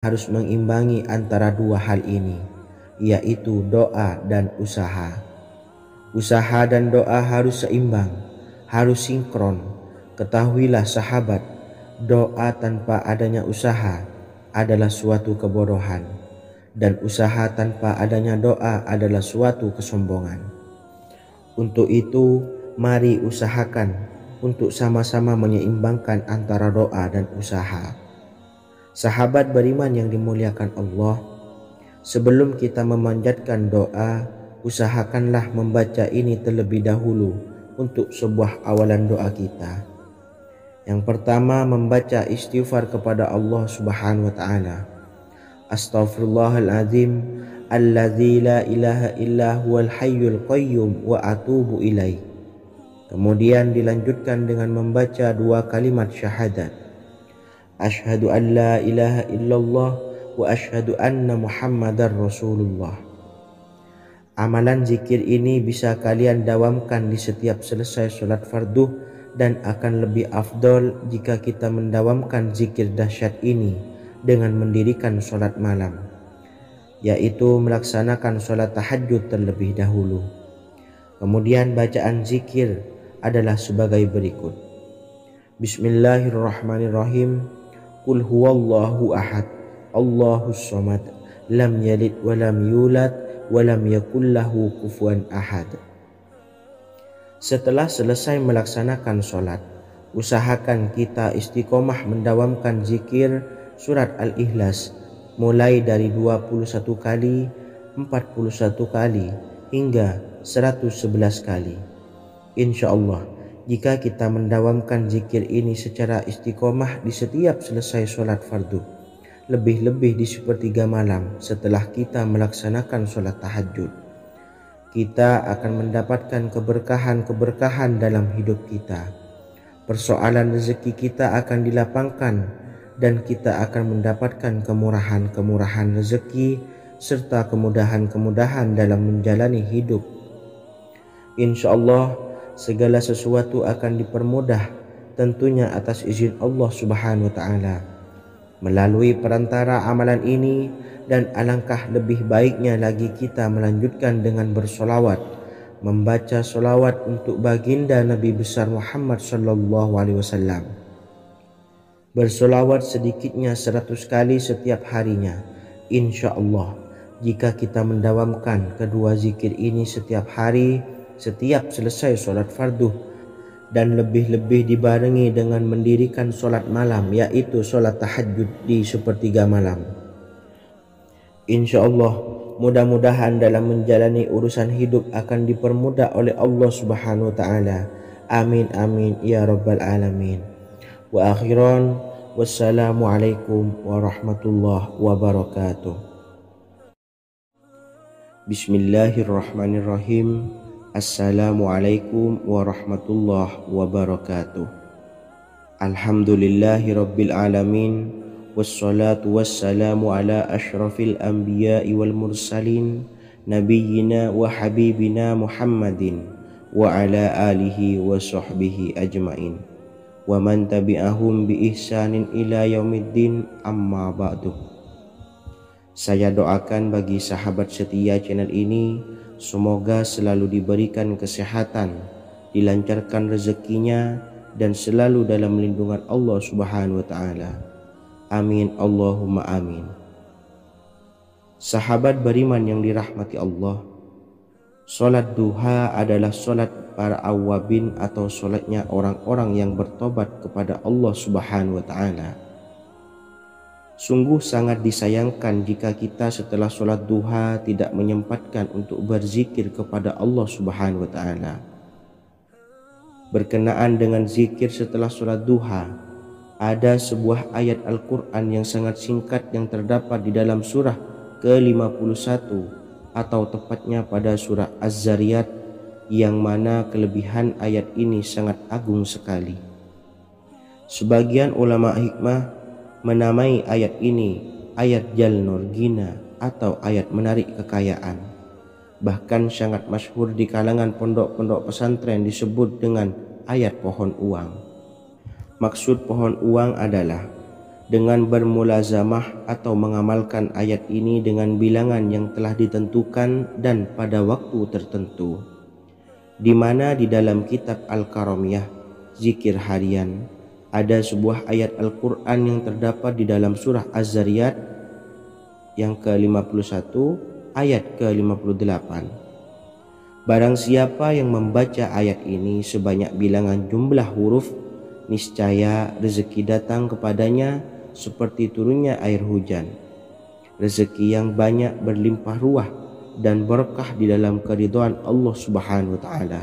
harus mengimbangi antara dua hal ini, yaitu doa dan usaha. Usaha dan doa harus seimbang, harus sinkron. Ketahuilah sahabat, doa tanpa adanya usaha adalah suatu kebodohan, dan usaha tanpa adanya doa adalah suatu kesombongan. Untuk itu, mari usahakan untuk sama-sama menyeimbangkan antara doa dan usaha. Sahabat beriman yang dimuliakan Allah, sebelum kita memanjatkan doa, usahakanlah membaca ini terlebih dahulu untuk sebuah awalan doa kita. Yang pertama, membaca istighfar kepada Allah Subhanahu wa taala. Astaghfirullahaladzim alladzi la ilaha illa huwal hayyul qayyum wa atubu ilaih. Kemudian dilanjutkan dengan membaca dua kalimat syahadat. Asyhadu an la ilaha illallah wa asyhadu anna Muhammadar Rasulullah. Amalan zikir ini bisa kalian dawamkan di setiap selesai sholat fardu, dan akan lebih afdol jika kita mendawamkan zikir dahsyat ini dengan mendirikan sholat malam, yaitu melaksanakan sholat tahajud terlebih dahulu. Kemudian bacaan zikir adalah sebagai berikut. Bismillahirrahmanirrahim. Qul huwallahu ahad, Allahus samad, lam yalid wa lam yulad wa lam yakul lahu kufuwan ahad. Setelah selesai melaksanakan sholat, usahakan kita istiqomah mendawamkan zikir surat Al-Ikhlas mulai dari 21 kali, 41 kali, hingga 111 kali. Insya Allah, jika kita mendawamkan zikir ini secara istiqomah di setiap selesai sholat fardu, lebih-lebih di sepertiga malam setelah kita melaksanakan sholat tahajud, kita akan mendapatkan keberkahan-keberkahan dalam hidup kita. Persoalan rezeki kita akan dilapangkan, dan kita akan mendapatkan kemurahan-kemurahan rezeki serta kemudahan-kemudahan dalam menjalani hidup. Insya Allah, segala sesuatu akan dipermudah, tentunya atas izin Allah Subhanahu wa taala. Melalui perantara amalan ini, dan alangkah lebih baiknya lagi kita melanjutkan dengan bersolawat, membaca solawat untuk baginda Nabi besar Muhammad sallallahu alaihi wasallam. Bersolawat sedikitnya 100 kali setiap harinya. Insya Allah, jika kita mendawamkan kedua zikir ini setiap hari, setiap selesai sholat fardu, dan lebih-lebih dibarengi dengan mendirikan sholat malam, yaitu sholat tahajud di sepertiga malam, insya Allah, mudah-mudahan dalam menjalani urusan hidup akan dipermudah oleh Allah Subhanahu wa ta'ala. Amin amin ya rabbal alamin. Wa akhiran, wassalamualaikum warahmatullahi wabarakatuh. Bismillahirrahmanirrahim. Assalamualaikum warahmatullahi wabarakatuh. Alhamdulillahi rabbil alamin, wassalatu wassalamu ala ashrafil anbiya'i wal mursalin, nabiyyina wa habibina Muhammadin wa ala alihi wa sahbihi ajmain, wa man tabi'ahum bi ihsanin ila yaumiddin, amma ba'du. Saya doakan bagi sahabat setia channel ini, semoga selalu diberikan kesehatan, dilancarkan rezekinya, dan selalu dalam lindungan Allah Subhanahu wa ta'ala. Amin Allahumma amin. Sahabat beriman yang dirahmati Allah, sholat duha adalah sholat para awabin atau sholatnya orang-orang yang bertobat kepada Allah Subhanahu wa ta'ala. Sungguh sangat disayangkan jika kita setelah sholat duha tidak menyempatkan untuk berzikir kepada Allah Subhanahu wa ta'ala. Berkenaan dengan zikir setelah sholat duha, ada sebuah ayat Al-Quran yang sangat singkat yang terdapat di dalam surah ke-51, atau tepatnya pada surah Az-Zariyat, yang mana kelebihan ayat ini sangat agung sekali. Sebagian ulama hikmah menamai ayat ini ayat Jalnur Gina atau ayat menarik kekayaan. Bahkan sangat masyhur di kalangan pondok-pondok pesantren disebut dengan ayat pohon uang. Maksud pohon uang adalah dengan bermulazamah atau mengamalkan ayat ini dengan bilangan yang telah ditentukan dan pada waktu tertentu, di mana di dalam kitab Al-Karamiyah Zikir Harian ada sebuah ayat Al-Quran yang terdapat di dalam surah Az-Zariyat yang ke-51 ayat ke-58. Barang siapa yang membaca ayat ini sebanyak bilangan jumlah huruf, niscaya rezeki datang kepadanya seperti turunnya air hujan, rezeki yang banyak berlimpah ruah dan berkah di dalam keridhaan Allah Subhanahu wa taala.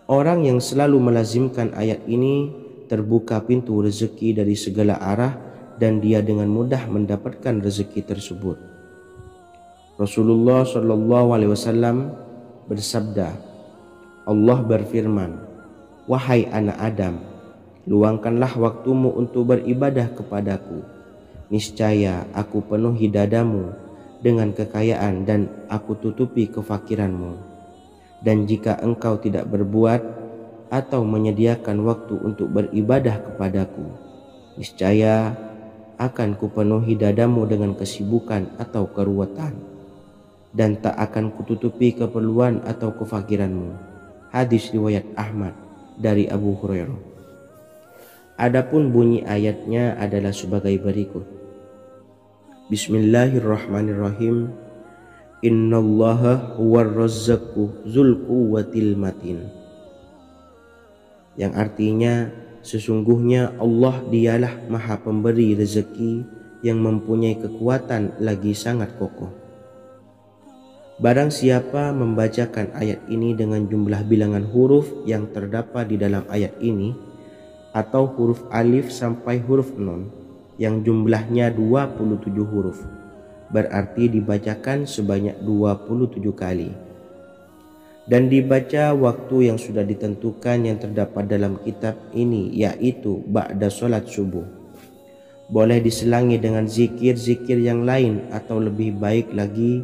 Orang yang selalu melazimkan ayat ini terbuka pintu rezeki dari segala arah dan dia dengan mudah mendapatkan rezeki tersebut. Rasulullah Shallallahu Alaihi Wasallam bersabda, Allah berfirman, wahai anak Adam, luangkanlah waktumu untuk beribadah kepadaku. Niscaya aku penuhi dadamu dengan kekayaan dan aku tutupi kefakiranmu. Dan jika engkau tidak berbuat atau menyediakan waktu untuk beribadah kepadaku, niscaya akan kupenuhi dadamu dengan kesibukan atau keruwetan, dan tak akan kututupi keperluan atau kefakiranmu. Hadis riwayat Ahmad dari Abu Hurairah. Adapun bunyi ayatnya adalah sebagai berikut. Bismillahirrahmanirrahim. Innallaha huwar razzaqu dzul quwwatil matin. Yang artinya, sesungguhnya Allah dialah Maha Pemberi rezeki yang mempunyai kekuatan lagi sangat kokoh. Barang siapa membacakan ayat ini dengan jumlah bilangan huruf yang terdapat di dalam ayat ini, atau huruf alif sampai huruf nun yang jumlahnya 27 huruf, berarti dibacakan sebanyak 27 kali, dan dibaca waktu yang sudah ditentukan yang terdapat dalam kitab ini, yaitu ba'da sholat subuh. Boleh diselangi dengan zikir-zikir yang lain atau lebih baik lagi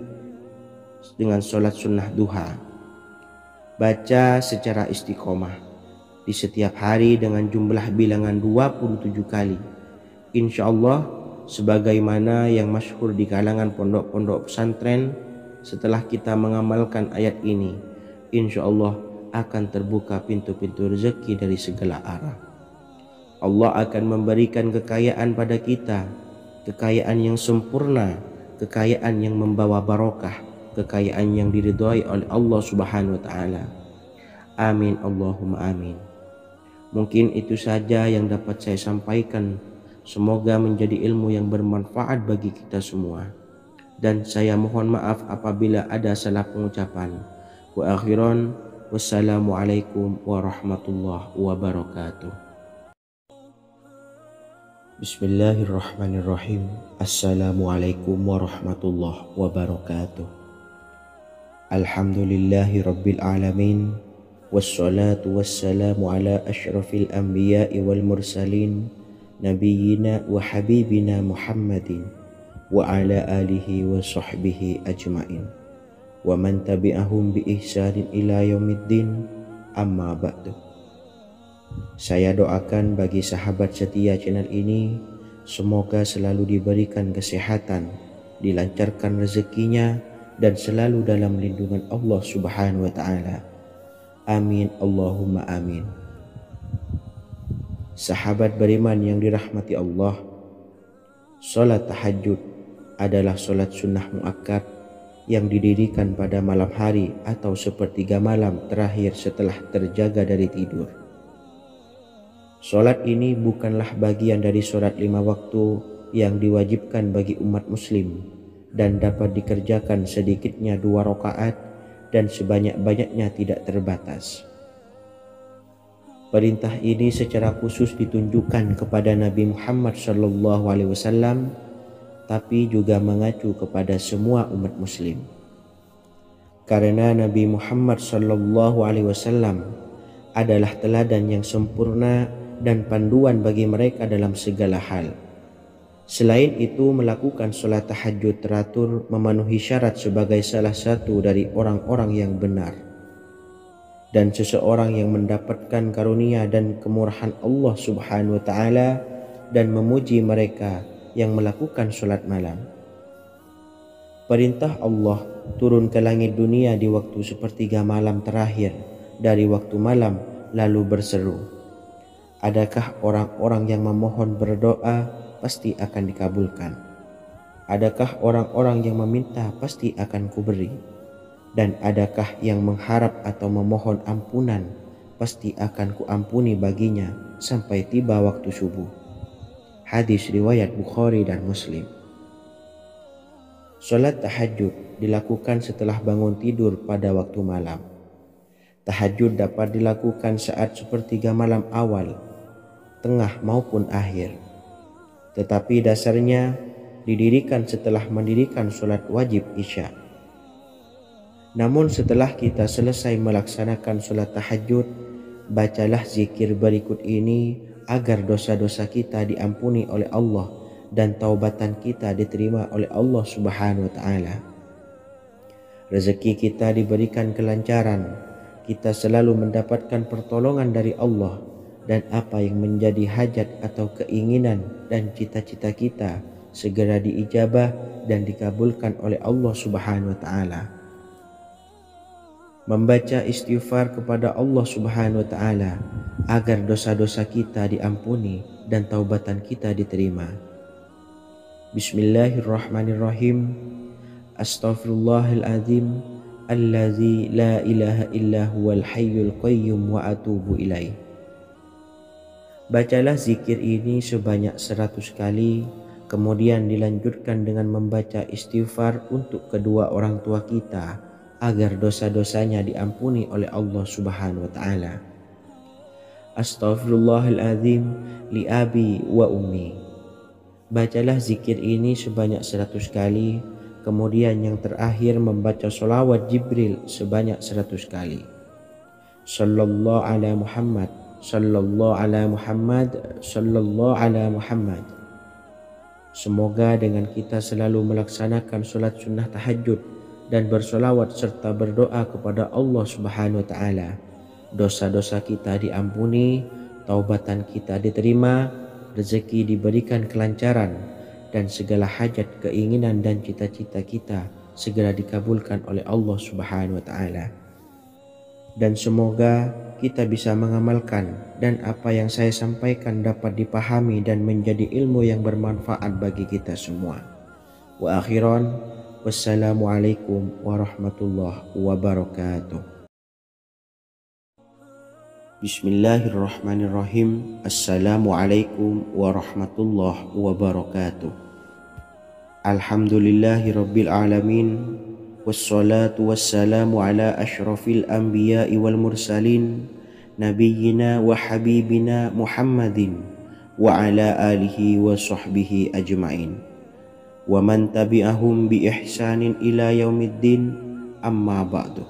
dengan sholat sunnah duha. Baca secara istiqomah di setiap hari dengan jumlah bilangan 27 kali. Insya Allah, sebagaimana yang masyhur di kalangan pondok-pondok pesantren, setelah kita mengamalkan ayat ini, insya Allah akan terbuka pintu-pintu rezeki dari segala arah. Allah akan memberikan kekayaan pada kita, kekayaan yang sempurna, kekayaan yang membawa barokah, kekayaan yang diridhai oleh Allah Subhanahu wa taala. Amin Allahumma amin. Mungkin itu saja yang dapat saya sampaikan. Semoga menjadi ilmu yang bermanfaat bagi kita semua. Dan saya mohon maaf apabila ada salah pengucapan. Wa akhiran, wassalamualaikum warahmatullahi wabarakatuh. Bismillahirrahmanirrahim. Assalamualaikum warahmatullahi wabarakatuh. Alhamdulillahi rabbil alamin. Wassalatu wassalamu ala asyrafil anbiya'i wal mursalin, Nabiyyina wa habibina Muhammadin wa ala alihi wa sahbihi ajma'in wa man tabi'ahum bi ihsanin ila yaumiddin, amma ba'du. Saya doakan bagi sahabat setia channel ini, semoga selalu diberikan kesehatan, dilancarkan rezekinya, dan selalu dalam lindungan Allah Subhanahu wa ta'ala. Amin Allahumma amin. Sahabat beriman yang dirahmati Allah, salat tahajud adalah salat sunnah muakkad yang didirikan pada malam hari atau sepertiga malam terakhir setelah terjaga dari tidur. Salat ini bukanlah bagian dari salat 5 waktu yang diwajibkan bagi umat muslim dan dapat dikerjakan sedikitnya 2 rakaat dan sebanyak-banyaknya tidak terbatas. Perintah ini secara khusus ditunjukkan kepada Nabi Muhammad SAW, tapi juga mengacu kepada semua umat muslim. Karena Nabi Muhammad SAW adalah teladan yang sempurna dan panduan bagi mereka dalam segala hal. Selain itu, melakukan sholat tahajud teratur memenuhi syarat sebagai salah satu dari orang-orang yang benar. Dan seseorang yang mendapatkan karunia dan kemurahan Allah Subhanahu wa ta'ala dan memuji mereka yang melakukan sholat malam. Perintah Allah turun ke langit dunia di waktu sepertiga malam terakhir dari waktu malam, lalu berseru, adakah orang-orang yang memohon berdoa pasti akan dikabulkan? Adakah orang-orang yang meminta pasti akan kuberi? Dan adakah yang mengharap atau memohon ampunan pasti akan kuampuni baginya sampai tiba waktu subuh. Hadis riwayat Bukhari dan Muslim. Salat tahajud dilakukan setelah bangun tidur pada waktu malam. Tahajud dapat dilakukan saat sepertiga malam awal, tengah maupun akhir. Tetapi dasarnya didirikan setelah mendirikan salat wajib Isya. Namun setelah kita selesai melaksanakan salat tahajud, bacalah zikir berikut ini agar dosa-dosa kita diampuni oleh Allah dan taubatan kita diterima oleh Allah Subhanahu wa taala. Rezeki kita diberikan kelancaran, kita selalu mendapatkan pertolongan dari Allah, dan apa yang menjadi hajat atau keinginan dan cita-cita kita segera diijabah dan dikabulkan oleh Allah Subhanahu wa taala. Membaca istighfar kepada Allah Subhanahu wa taala agar dosa-dosa kita diampuni dan taubatan kita diterima. Bismillahirrahmanirrahim. Astaghfirullahaladzim allazi la ilaha illa huwal hayyul qayyum wa atubu ilaih. Bacalah zikir ini sebanyak 100 kali, kemudian dilanjutkan dengan membaca istighfar untuk kedua orang tua kita agar dosa-dosanya diampuni oleh Allah Subhanahu wa taala. Astaghfirullahaladzim li abi wa ummi. Bacalah zikir ini sebanyak 100 kali, kemudian yang terakhir membaca sholawat Jibril sebanyak 100 kali. Sallallahu ala Muhammad, sallallahu ala Muhammad, sallallahu ala Muhammad. Semoga dengan kita selalu melaksanakan sholat sunnah tahajud dan bersolawat serta berdoa kepada Allah Subhanahu wa taala, dosa-dosa kita diampuni, taubatan kita diterima, rezeki diberikan kelancaran, dan segala hajat, keinginan dan cita-cita kita segera dikabulkan oleh Allah Subhanahu wa taala. Dan semoga kita bisa mengamalkan dan apa yang saya sampaikan dapat dipahami dan menjadi ilmu yang bermanfaat bagi kita semua. Wa akhiran, wassalamualaikum warahmatullahi wabarakatuh. Bismillahirrahmanirrahim. Assalamualaikum warahmatullahi wabarakatuh. Alhamdulillahi rabbil alamin, wassalatu wassalamu ala ashrafil anbiya'i wal mursalin, nabiyyina wa habibina Muhammadin wa ala alihi wa sahbihi ajma'in, wa man tabi'ahum bi ihsanin ila yaumiddin, amma ba'du.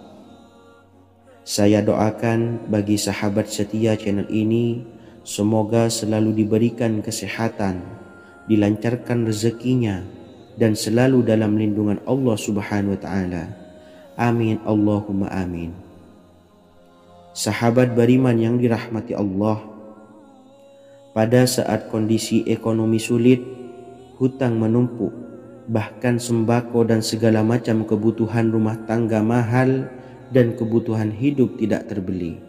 Saya doakan bagi sahabat setia channel ini, semoga selalu diberikan kesehatan, dilancarkan rezekinya, dan selalu dalam lindungan Allah Subhanahu wa taala. Amin Allahumma amin. Sahabat beriman yang dirahmati Allah, pada saat kondisi ekonomi sulit, hutang menumpuk, bahkan sembako dan segala macam kebutuhan rumah tangga mahal dan kebutuhan hidup tidak terbeli.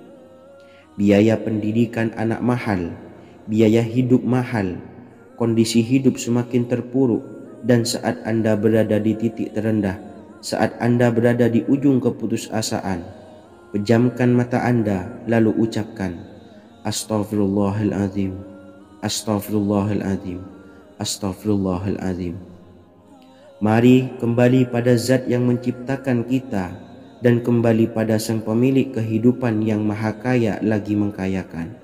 Biaya pendidikan anak mahal, biaya hidup mahal, kondisi hidup semakin terpuruk, dan saat Anda berada di titik terendah, saat Anda berada di ujung keputusasaan, pejamkan mata Anda lalu ucapkan, Astaghfirullahaladzim, Astaghfirullahaladzim, Astaghfirullahaladzim. Mari kembali pada Zat yang menciptakan kita dan kembali pada Sang Pemilik kehidupan yang maha kaya lagi mengkayakan.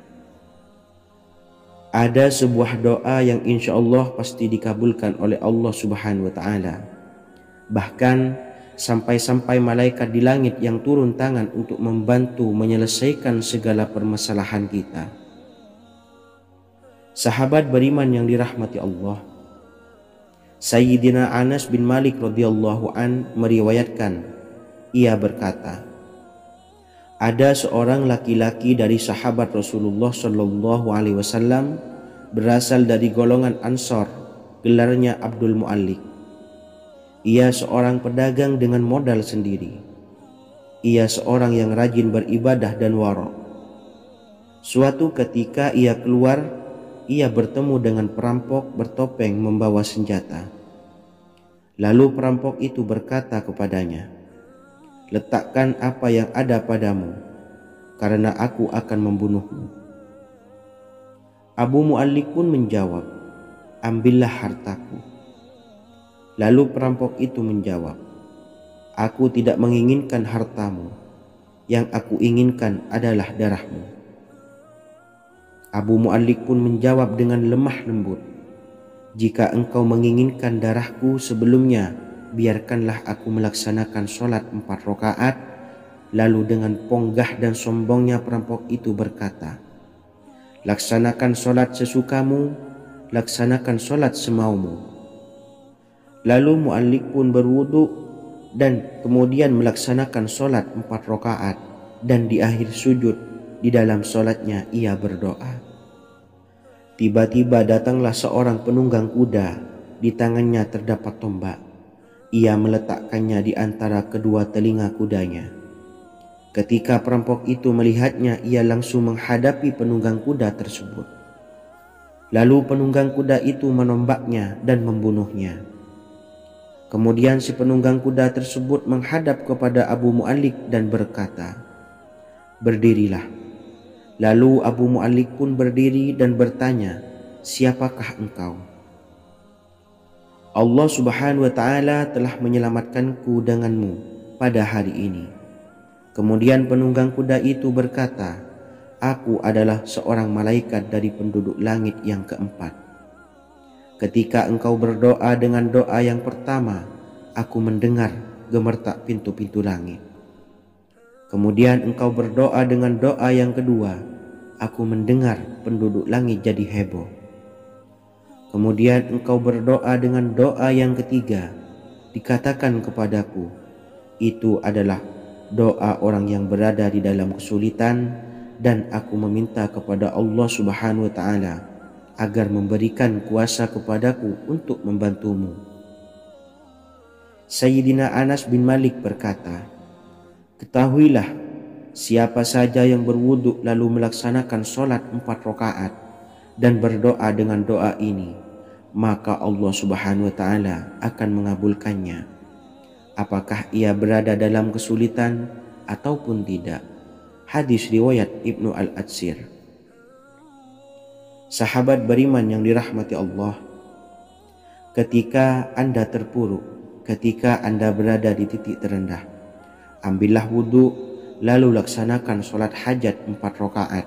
Ada sebuah doa yang insya Allah pasti dikabulkan oleh Allah Subhanahu wa taala. Bahkan sampai-sampai malaikat di langit yang turun tangan untuk membantu menyelesaikan segala permasalahan kita. Sahabat beriman yang dirahmati Allah, Sayyidina Anas bin Malik radhiyallahu an meriwayatkan, ia berkata, ada seorang laki-laki dari sahabat Rasulullah sallallahu alaihi wasallam berasal dari golongan Ansor, gelarnya Abdul Mu'allik. Ia seorang pedagang dengan modal sendiri. Ia seorang yang rajin beribadah dan wara'. Suatu ketika ia keluar, ia bertemu dengan perampok bertopeng membawa senjata. Lalu perampok itu berkata kepadanya, "Letakkan apa yang ada padamu, karena aku akan membunuhmu." Abu Mu'allik pun menjawab, "Ambillah hartaku." Lalu perampok itu menjawab, "Aku tidak menginginkan hartamu, yang aku inginkan adalah darahmu." Abu Mu'allik pun menjawab dengan lemah lembut, "Jika engkau menginginkan darahku sebelumnya, biarkanlah aku melaksanakan sholat 4 rakaat." Lalu dengan ponggah dan sombongnya perampok itu berkata, "Laksanakan sholat sesukamu, laksanakan sholat semaumu." Lalu Mu'allik pun berwudu dan kemudian melaksanakan sholat 4 rakaat, dan di akhir sujud di dalam sholatnya ia berdoa. Tiba-tiba datanglah seorang penunggang kuda, di tangannya terdapat tombak. Ia meletakkannya di antara kedua telinga kudanya. Ketika perampok itu melihatnya, ia langsung menghadapi penunggang kuda tersebut. Lalu penunggang kuda itu menombaknya dan membunuhnya. Kemudian si penunggang kuda tersebut menghadap kepada Abu Mu'allik dan berkata, "Berdirilah." Lalu Abu Mu'allik pun berdiri dan bertanya, "Siapakah engkau?" "Allah Subhanahu wa ta'ala telah menyelamatkanku denganmu pada hari ini." Kemudian penunggang kuda itu berkata, "Aku adalah seorang malaikat dari penduduk langit yang keempat. Ketika engkau berdoa dengan doa yang pertama, aku mendengar gemertak pintu-pintu langit. Kemudian engkau berdoa dengan doa yang kedua, aku mendengar penduduk langit jadi heboh. Kemudian engkau berdoa dengan doa yang ketiga, dikatakan kepadaku, itu adalah doa orang yang berada di dalam kesulitan, dan aku meminta kepada Allah Subhanahu wa ta'ala agar memberikan kuasa kepadaku untuk membantumu." Sayyidina Anas bin Malik berkata, "Ketahuilah, siapa saja yang berwudu lalu melaksanakan sholat 4 rakaat dan berdoa dengan doa ini, maka Allah Subhanahu wa ta'ala akan mengabulkannya, apakah ia berada dalam kesulitan ataupun tidak." Hadis riwayat Ibnu Al-Atsir. Sahabat beriman yang dirahmati Allah, ketika Anda terpuruk, ketika Anda berada di titik terendah, ambillah wudu, lalu laksanakan sholat hajat 4 rakaat.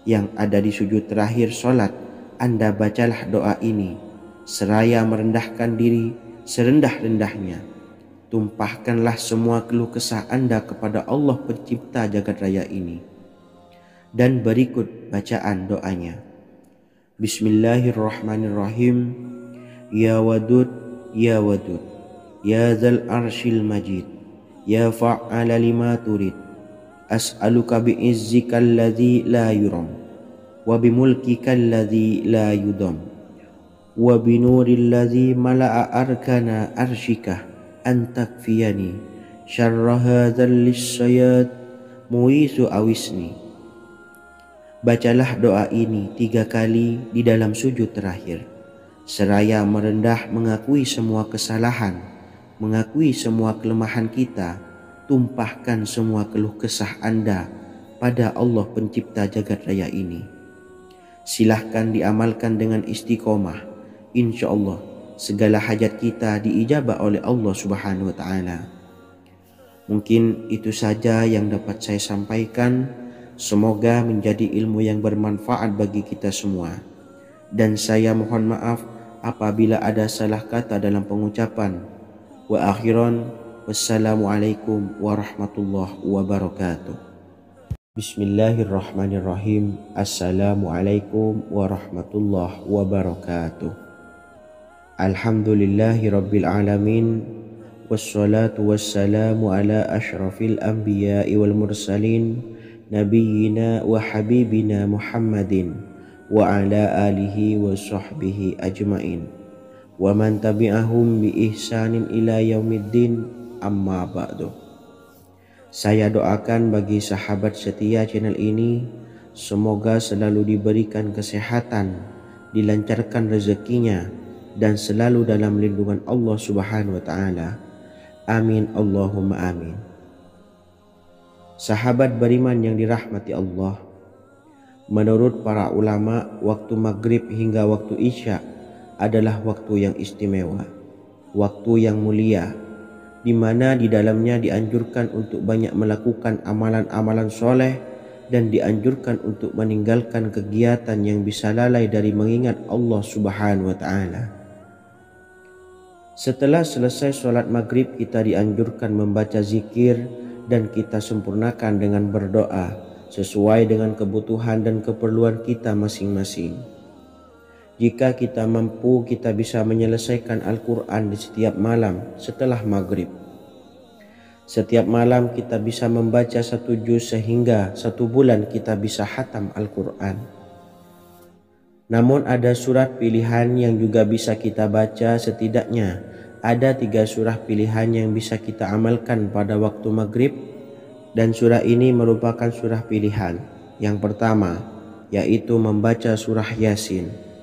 Yang ada di sujud terakhir sholat, Anda bacalah doa ini, seraya merendahkan diri serendah-rendahnya. Tumpahkanlah semua keluh kesah Anda kepada Allah pencipta jagat raya ini. Dan berikut bacaan doanya. Bismillahirrahmanirrahim. Ya Wadud, Ya Wadud, Ya Dzal Arsyil Majid, Ya fa'ala lima turid, as'aluka bi'izzika alladhi la yuram, wa bimulkika alladhi la yudam, wa binuril ladzi mala'a arkana arsyika, an takfiyani syarra hadzal lisyayat muisu awisni. Bacalah doa ini 3 kali di dalam sujud terakhir, seraya merendah mengakui semua kesalahan, mengakui semua kelemahan kita. Tumpahkan semua keluh kesah Anda pada Allah pencipta jagat raya ini. Silahkan diamalkan dengan istiqomah. Insya Allah segala hajat kita diijabah oleh Allah Subhanahu wa ta'ala. Mungkin itu saja yang dapat saya sampaikan. Semoga menjadi ilmu yang bermanfaat bagi kita semua. Dan saya mohon maaf apabila ada salah kata dalam pengucapan. Wa akhiran, wassalamualaikum warahmatullahi wabarakatuh. Bismillahirrahmanirrahim. Assalamualaikum warahmatullahi wabarakatuh. Alhamdulillahi rabbil alamin, wassalatu wassalamu ala ashrafil anbiya'i wal mursalin, nabiyyina wa habibina Muhammadin wa ala alihi wa sahbihi ajmain wa man tabi'ahum bi ihsanin ila yaumiddin, amma ba'du. Saya doakan bagi sahabat setia channel ini, semoga selalu diberikan kesehatan, dilancarkan rezekinya, dan selalu dalam lindungan Allah Subhanahu wa Ta'ala. Amin Allahumma amin. Sahabat beriman yang dirahmati Allah, menurut para ulama, waktu maghrib hingga waktu isya adalah waktu yang istimewa, waktu yang mulia, di mana di dalamnya dianjurkan untuk banyak melakukan amalan-amalan soleh dan dianjurkan untuk meninggalkan kegiatan yang bisa lalai dari mengingat Allah Subhanahu wa Ta'ala. Setelah selesai sholat maghrib, kita dianjurkan membaca zikir dan kita sempurnakan dengan berdoa sesuai dengan kebutuhan dan keperluan kita masing-masing. Jika kita mampu, kita bisa menyelesaikan Al-Quran di setiap malam setelah maghrib. Setiap malam kita bisa membaca 1 juz sehingga 1 bulan kita bisa khatam Al-Quran. Namun ada surat pilihan yang juga bisa kita baca. Setidaknya ada 3 surah pilihan yang bisa kita amalkan pada waktu maghrib, dan surah ini merupakan surah pilihan. Yang pertama yaitu membaca surah Yasin.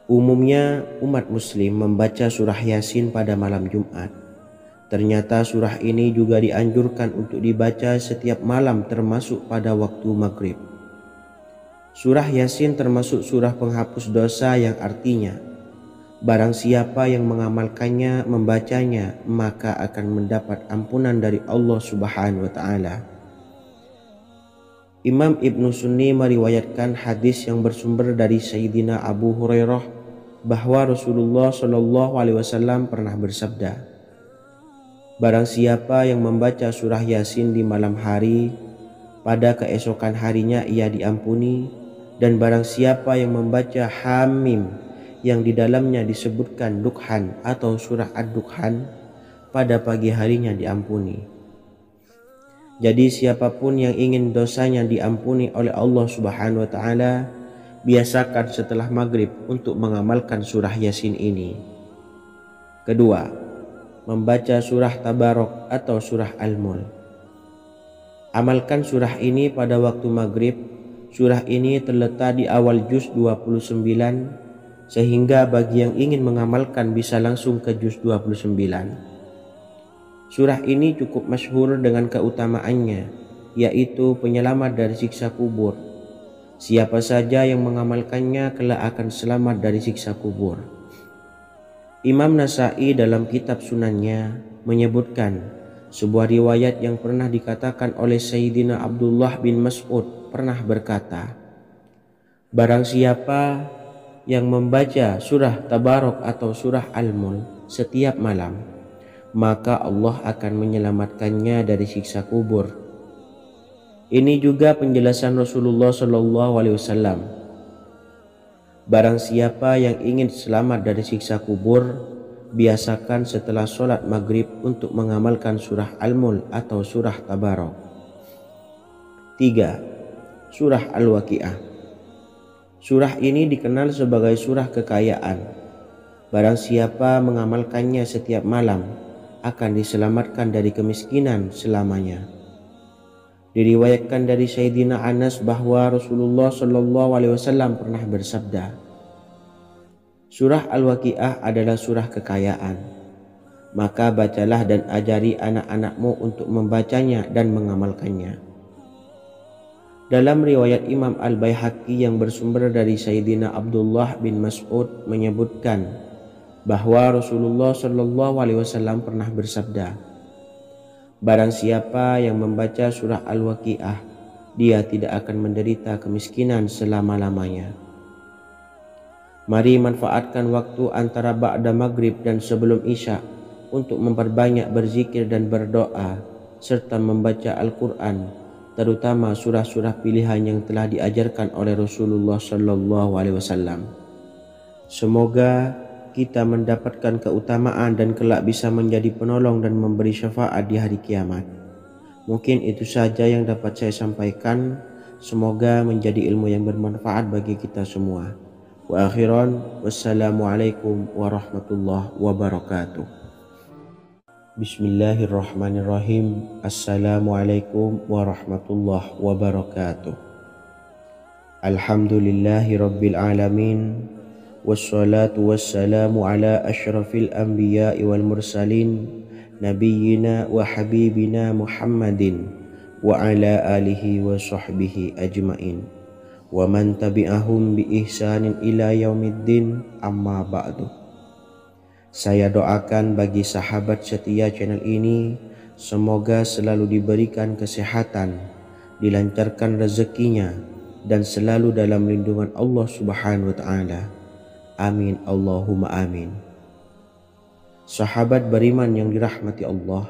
Umumnya umat muslim membaca surah Yasin pada malam Jumat. Ternyata surah ini juga dianjurkan untuk dibaca setiap malam termasuk pada waktu maghrib. Surah Yasin termasuk surah penghapus dosa yang artinya barang siapa yang mengamalkannya, membacanya, maka akan mendapat ampunan dari Allah Subhanahu wa Ta'ala. Imam Ibnu Sunni meriwayatkan hadis yang bersumber dari Sayyidina Abu Hurairah bahwa Rasulullah Shallallahu Alaihi Wasallam pernah bersabda, barang siapa yang membaca surah Yasin di malam hari, pada keesokan harinya ia diampuni, dan barang siapa yang membaca Hamim yang di dalamnya disebutkan Dukhan atau surah Ad-Dukhan, pada pagi harinya diampuni. Jadi siapapun yang ingin dosanya diampuni oleh Allah Subhanahu wa Ta'ala, biasakan setelah maghrib untuk mengamalkan surah Yasin ini. Kedua, membaca surah Tabarok atau surah Al-Mulk. Amalkan surah ini pada waktu maghrib. Surah ini terletak di awal juz 29, sehingga bagi yang ingin mengamalkan bisa langsung ke juz 29. Surah ini cukup masyhur dengan keutamaannya, yaitu penyelamat dari siksa kubur. Siapa saja yang mengamalkannya kelak akan selamat dari siksa kubur. Imam Nasai dalam kitab Sunannya menyebutkan sebuah riwayat yang pernah dikatakan oleh Sayyidina Abdullah bin Mas'ud pernah berkata, barang siapa yang membaca surah Tabarok atau surah Al-Mulk setiap malam, maka Allah akan menyelamatkannya dari siksa kubur. Ini juga penjelasan Rasulullah Shallallahu Alaihi Wasallam. Barang siapa yang ingin selamat dari siksa kubur, biasakan setelah sholat maghrib untuk mengamalkan surah Al-Mulk atau surah Tabarok. 3. Surah Al-Waqi'ah. Surah ini dikenal sebagai surah kekayaan. Barang siapa mengamalkannya setiap malam akan diselamatkan dari kemiskinan selamanya. Diriwayatkan dari Sayyidina Anas bahwa Rasulullah Shallallahu Alaihi Wasallam pernah bersabda, surah Al-Waqi'ah adalah surah kekayaan. Maka bacalah dan ajari anak-anakmu untuk membacanya dan mengamalkannya. Dalam riwayat Imam Al-Baihaqi yang bersumber dari Sayyidina Abdullah bin Mas'ud menyebutkan bahwa Rasulullah Shallallahu Alaihi Wasallam pernah bersabda, barang siapa yang membaca surah Al-Waqi'ah, dia tidak akan menderita kemiskinan selama-lamanya. Mari manfaatkan waktu antara ba'da maghrib dan sebelum isya untuk memperbanyak berzikir dan berdoa serta membaca Al-Quran, terutama surah-surah pilihan yang telah diajarkan oleh Rasulullah Shallallahu Alaihi Wasallam. Semoga kita mendapatkan keutamaan dan kelak bisa menjadi penolong dan memberi syafaat di hari kiamat. Mungkin itu saja yang dapat saya sampaikan. Semoga menjadi ilmu yang bermanfaat bagi kita semua. Wa akhiran, wassalamualaikum warahmatullahi wabarakatuh. Bismillahirrahmanirrahim. Assalamualaikum warahmatullahi wabarakatuh. Alhamdulillahi rabbil alamin. Wassalatu wassalamu ala asyrafil anbiya'i wal mursalin, nabiyyina wa habibina Muhammadin wa ala alihi wa sahbihi ajmain wa man tabi'ahum bi ihsanin ila yaumiddin, amma ba'du. Saya doakan bagi sahabat setia channel ini, semoga selalu diberikan kesehatan, dilancarkan rezekinya, dan selalu dalam lindungan Allah Subhanahu wa ta'ala. Amin Allahumma amin. Sahabat beriman yang dirahmati Allah,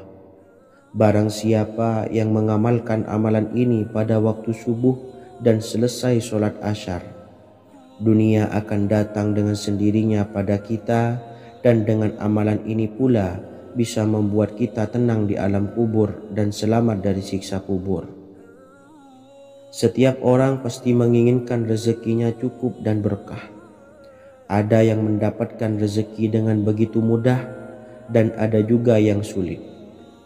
barang siapa yang mengamalkan amalan ini pada waktu subuh dan selesai sholat asyar, dunia akan datang dengan sendirinya pada kita, dan dengan amalan ini pula bisa membuat kita tenang di alam kubur dan selamat dari siksa kubur. Setiap orang pasti menginginkan rezekinya cukup dan berkah. Ada yang mendapatkan rezeki dengan begitu mudah, dan ada juga yang sulit.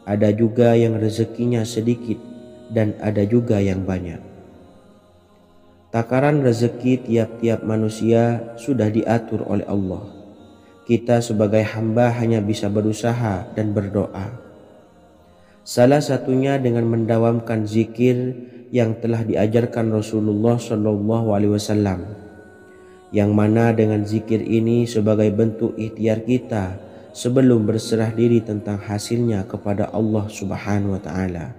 Ada juga yang rezekinya sedikit, dan ada juga yang banyak. Takaran rezeki tiap-tiap manusia sudah diatur oleh Allah. Kita sebagai hamba hanya bisa berusaha dan berdoa. Salah satunya dengan mendawamkan zikir yang telah diajarkan Rasulullah SAW, yang mana dengan zikir ini sebagai bentuk ikhtiar kita sebelum berserah diri tentang hasilnya kepada Allah Subhanahu wa ta'ala.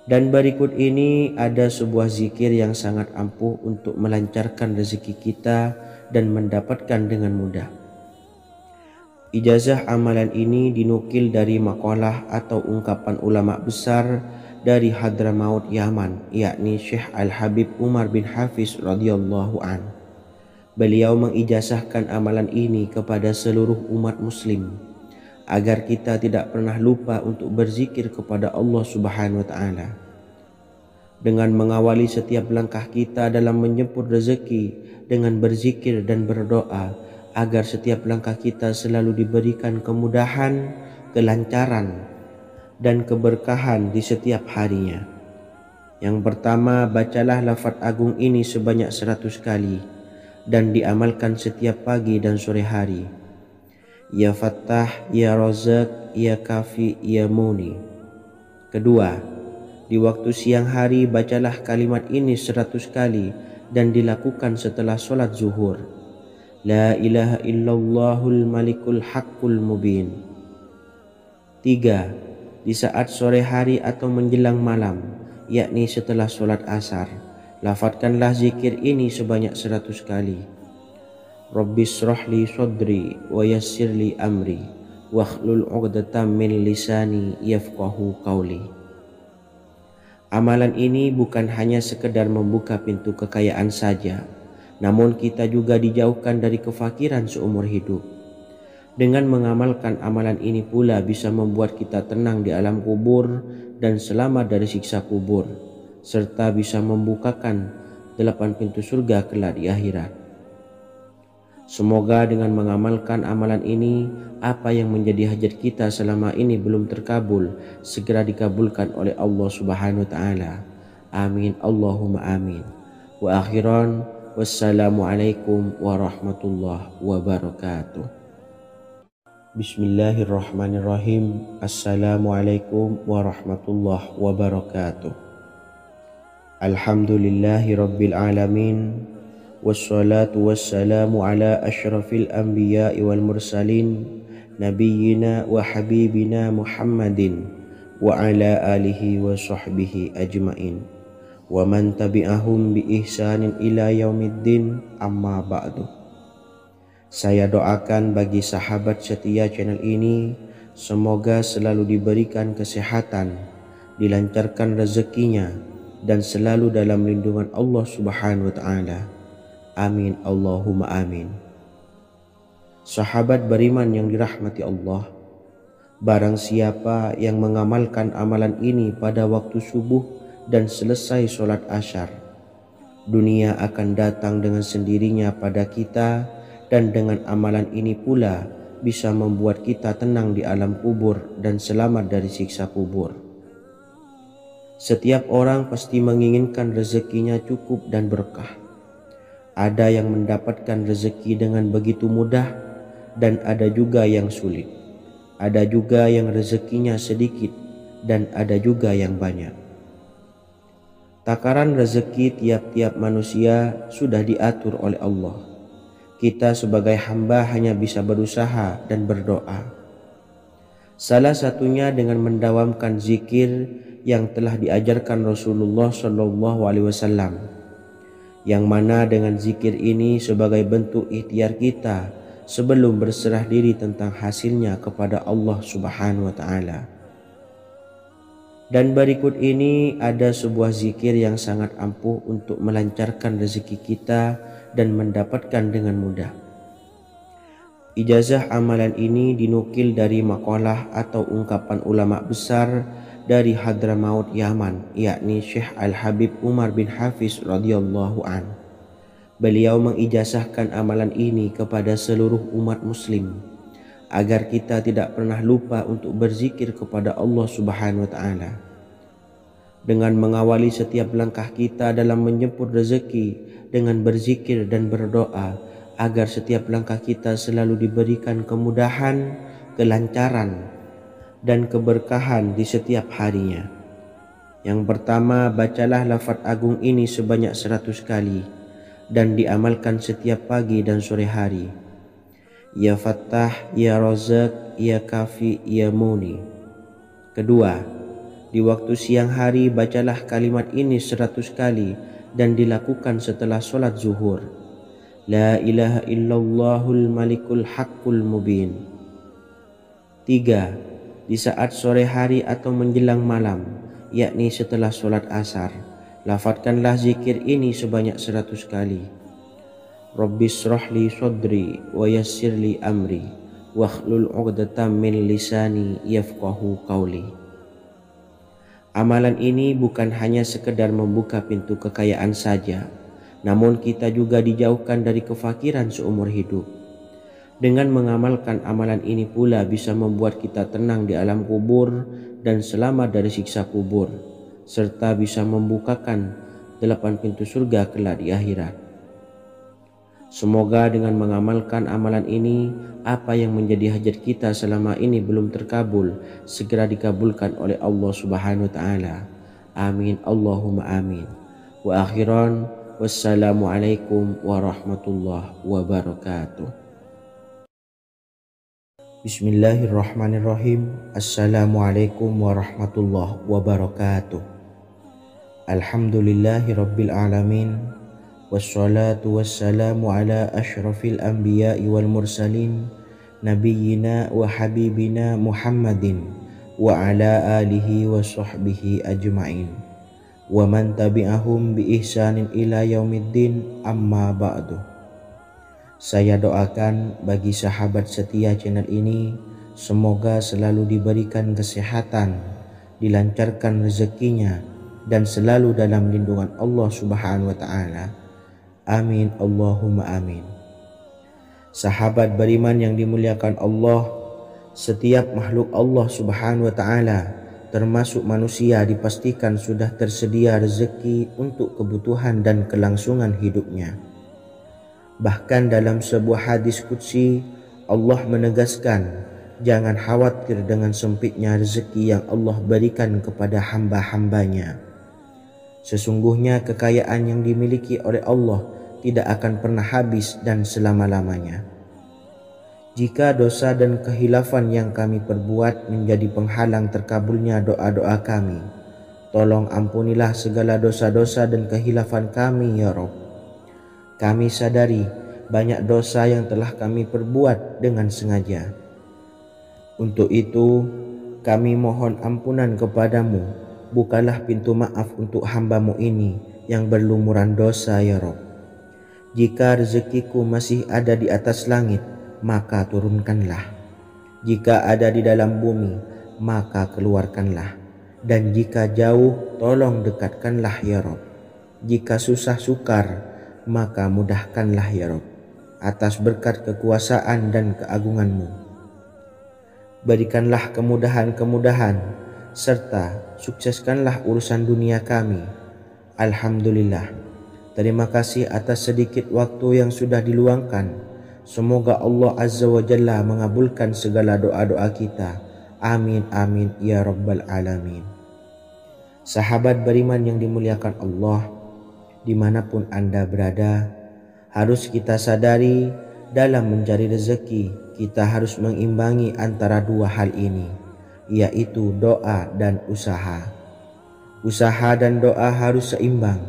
Dan berikut ini ada sebuah zikir yang sangat ampuh untuk melancarkan rezeki kita dan mendapatkan dengan mudah. Ijazah amalan ini dinukil dari makalah atau ungkapan ulama besar dari Hadramaut Yaman, yakni Syekh Al-Habib Umar bin Hafiz radhiyallahu an. Beliau mengijazahkan amalan ini kepada seluruh umat muslim agar kita tidak pernah lupa untuk berzikir kepada Allah Subhanahu wa ta'ala. Dengan mengawali setiap langkah kita dalam menjemput rezeki dengan berzikir dan berdoa agar setiap langkah kita selalu diberikan kemudahan, kelancaran, dan keberkahan di setiap harinya. Yang pertama, bacalah lafaz agung ini sebanyak 100 kali dan diamalkan setiap pagi dan sore hari. Ya Fattah, Ya Razak, Ya Kafi, Ya Muni. Kedua, di waktu siang hari bacalah kalimat ini 100 kali dan dilakukan setelah sholat zuhur. La ilaha illallahul malikul haqqul mubin. Tiga, di saat sore hari atau menjelang malam, yakni setelah sholat asar, lafadzkanlah zikir ini sebanyak 100 kali. Rabbishrahli sodri wa yassirli amri wakhlul 'uqdatam min lisani yafqahu qawli. Amalan ini bukan hanya sekedar membuka pintu kekayaan saja, namun kita juga dijauhkan dari kefakiran seumur hidup. Dengan mengamalkan amalan ini pula bisa membuat kita tenang di alam kubur dan selamat dari siksa kubur, serta bisa membukakan 8 pintu surga kelak di akhirat. Semoga dengan mengamalkan amalan ini, apa yang menjadi hajat kita selama ini belum terkabul, segera dikabulkan oleh Allah Subhanahu wa ta'ala. Amin Allahumma amin. Wa akhiran, wassalamualaikum warahmatullahi wabarakatuh. Bismillahirrahmanirrahim. Assalamualaikum warahmatullahi wabarakatuh. Alhamdulillahi rabbil alamin. Wassalatu wassalamu ala asyrafil anbiya'i wal mursalin, nabiyyina wa habibina Muhammadin wa ala alihi wa sahbihi ajmain wa man tabi'ahum bi ihsanin ila yaumiddin, amma ba'du. Saya doakan bagi sahabat setia channel ini, semoga selalu diberikan kesehatan, dilancarkan rezekinya, dan selalu dalam lindungan Allah Subhanahu wa ta'ala. Amin Allahumma amin. Sahabat beriman yang dirahmati Allah, barang siapa yang mengamalkan amalan ini pada waktu subuh dan selesai sholat asyar. Dunia akan datang dengan sendirinya pada kita, dan dengan amalan ini pula bisa membuat kita tenang di alam kubur dan selamat dari siksa kubur. Setiap orang pasti menginginkan rezekinya cukup dan berkah. Ada yang mendapatkan rezeki dengan begitu mudah, dan ada juga yang sulit. Ada juga yang rezekinya sedikit, dan ada juga yang banyak. Takaran rezeki tiap-tiap manusia sudah diatur oleh Allah. Kita sebagai hamba hanya bisa berusaha dan berdoa. Salah satunya dengan mendawamkan zikir yang telah diajarkan Rasulullah SAW, yang mana dengan zikir ini sebagai bentuk ikhtiar kita sebelum berserah diri tentang hasilnya kepada Allah Subhanahu wa Ta'ala. Dan berikut ini ada sebuah zikir yang sangat ampuh untuk melancarkan rezeki kita dan mendapatkan dengan mudah. Ijazah amalan ini dinukil dari makalah atau ungkapan ulama besar dari Hadramaut Yaman, yakni Syekh Al-Habib Umar bin Hafiz radhiyallahu an. Beliau mengijazahkan amalan ini kepada seluruh umat muslim agar kita tidak pernah lupa untuk berzikir kepada Allah Subhanahu wa Ta'ala. Dengan mengawali setiap langkah kita dalam menjemput rezeki dengan berzikir dan berdoa agar setiap langkah kita selalu diberikan kemudahan, kelancaran, dan keberkahan di setiap harinya. Yang pertama, bacalah lafaz agung ini sebanyak 100 kali dan diamalkan setiap pagi dan sore hari. Ya Fattah, Ya Razak, Ya Kafi, Ya Muni. Kedua, di waktu siang hari bacalah kalimat ini 100 kali dan dilakukan setelah sholat zuhur. La ilaha illallahul malikul haqqul mubin. 3. Di saat sore hari atau menjelang malam, yakni setelah sholat asar, lafadzkanlah zikir ini sebanyak 100 kali. Rabbishrahli sodri wa yassirli amri wakhlul 'uqdatam min lisani yafqahu qawli. Amalan ini bukan hanya sekedar membuka pintu kekayaan saja, namun kita juga dijauhkan dari kefakiran seumur hidup. Dengan mengamalkan amalan ini pula bisa membuat kita tenang di alam kubur dan selamat dari siksa kubur, serta bisa membukakan 8 pintu surga kelak di akhirat. Semoga dengan mengamalkan amalan ini, apa yang menjadi hajat kita selama ini belum terkabul, segera dikabulkan oleh Allah Subhanahu wa Ta'ala. Amin, Allahumma amin. Wa akhiran, wassalamualaikum warahmatullahi wabarakatuh. Bismillahirrahmanirrahim. Assalamualaikum warahmatullahi wabarakatuh. Alhamdulillahi rabbil alamin. Wassalatu wassalamu ala ashrafil anbiya'i wal mursalin nabiyyina wa habibina Muhammadin wa ala alihi wa sahbihi ajma'in wa man tabi'ahum bi ihsanin ila yaumiddin, amma ba'du. Saya doakan bagi sahabat setia channel ini, semoga selalu diberikan kesehatan, dilancarkan rezekinya, dan selalu dalam lindungan Allah Subhanahu wa Ta'ala. Amin, Allahumma amin. Sahabat beriman yang dimuliakan Allah, setiap makhluk Allah Subhanahu wa Ta'ala termasuk manusia dipastikan sudah tersedia rezeki untuk kebutuhan dan kelangsungan hidupnya. Bahkan dalam sebuah hadis qudsi, Allah menegaskan, jangan khawatir dengan sempitnya rezeki yang Allah berikan kepada hamba-hambanya. Sesungguhnya kekayaan yang dimiliki oleh Allah tidak akan pernah habis dan selama-lamanya. Jika dosa dan kehilafan yang kami perbuat menjadi penghalang terkabulnya doa-doa kami, tolong ampunilah segala dosa-dosa dan kehilafan kami ya Rabb. Kami sadari banyak dosa yang telah kami perbuat dengan sengaja. Untuk itu kami mohon ampunan kepadamu. Bukalah pintu maaf untuk hamba-Mu ini yang berlumuran dosa ya Rabb. Jika rezekiku masih ada di atas langit, maka turunkanlah. Jika ada di dalam bumi, maka keluarkanlah. dan jika jauh tolong dekatkanlah ya Rob. Jika susah sukar maka mudahkanlah ya Rob, atas berkat kekuasaan dan keagungan-Mu. Berikanlah kemudahan-kemudahan serta sukseskanlah urusan dunia kami. Alhamdulillah. Terima kasih atas sedikit waktu yang sudah diluangkan. Semoga Allah Azza wa Jalla mengabulkan segala doa-doa kita. Amin amin ya rabbal alamin. Sahabat beriman yang dimuliakan Allah, dimanapun Anda berada, harus kita sadari dalam mencari rezeki kita harus mengimbangi antara dua hal ini, yaitu doa dan usaha. Usaha dan doa harus seimbang,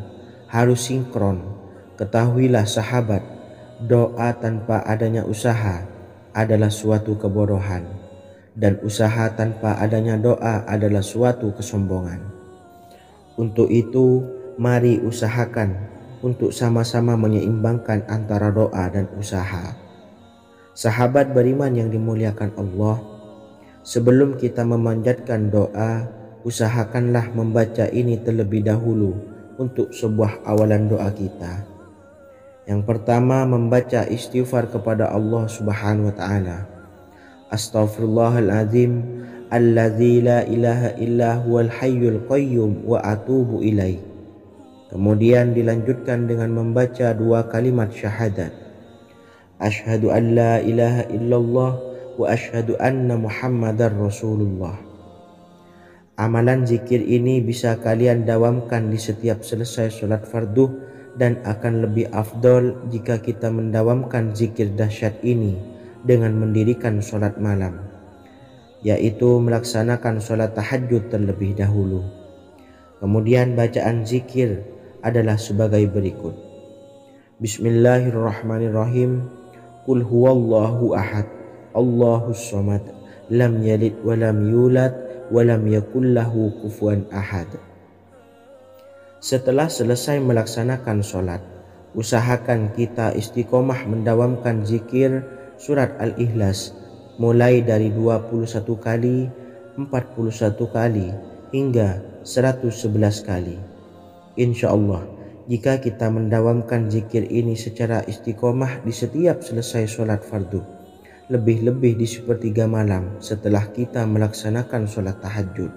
harus sinkron. Ketahuilah sahabat, doa tanpa adanya usaha adalah suatu kebodohan, dan usaha tanpa adanya doa adalah suatu kesombongan. Untuk itu, mari usahakan untuk sama-sama menyeimbangkan antara doa dan usaha. Sahabat beriman yang dimuliakan Allah, sebelum kita memanjatkan doa, usahakanlah membaca ini terlebih dahulu untuk sebuah awalan doa kita. Yang pertama, membaca istighfar kepada Allah Subhanahu wa taala. Astaghfirullahaladzim alladzi la ilaha illa huwal hayyul qayyum wa atubu ilaih. Kemudian dilanjutkan dengan membaca dua kalimat syahadat. Asyhadu an la ilaha illallah wa asyhadu anna Muhammadar Rasulullah. Amalan zikir ini bisa kalian dawamkan di setiap selesai sholat fardu, dan akan lebih afdol jika kita mendawamkan zikir dahsyat ini dengan mendirikan sholat malam, yaitu melaksanakan sholat tahajud terlebih dahulu. Kemudian bacaan zikir adalah sebagai berikut. Bismillahirrahmanirrahim. Qul huwallahu ahad, Allahus samad, lam yalid wa lam yulad wa lam yakul lahu kufuwan ahad. Setelah selesai melaksanakan sholat, usahakan kita istiqomah mendawamkan zikir surat Al-Ikhlas mulai dari 21 kali, 41 kali, hingga 111 kali. Insya Allah, jika kita mendawamkan zikir ini secara istiqomah di setiap selesai sholat fardu, lebih-lebih di sepertiga malam setelah kita melaksanakan sholat tahajud,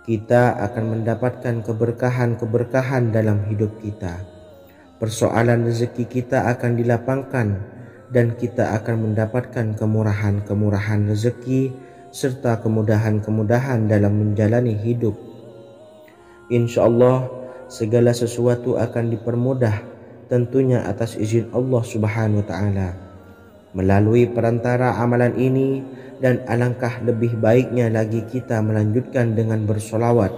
kita akan mendapatkan keberkahan-keberkahan dalam hidup kita. Persoalan rezeki kita akan dilapangkan, dan kita akan mendapatkan kemurahan-kemurahan rezeki serta kemudahan-kemudahan dalam menjalani hidup. Insya Allah segala sesuatu akan dipermudah, tentunya atas izin Allah Subhanahu wa taala melalui perantara amalan ini. Dan alangkah lebih baiknya lagi kita melanjutkan dengan bersolawat,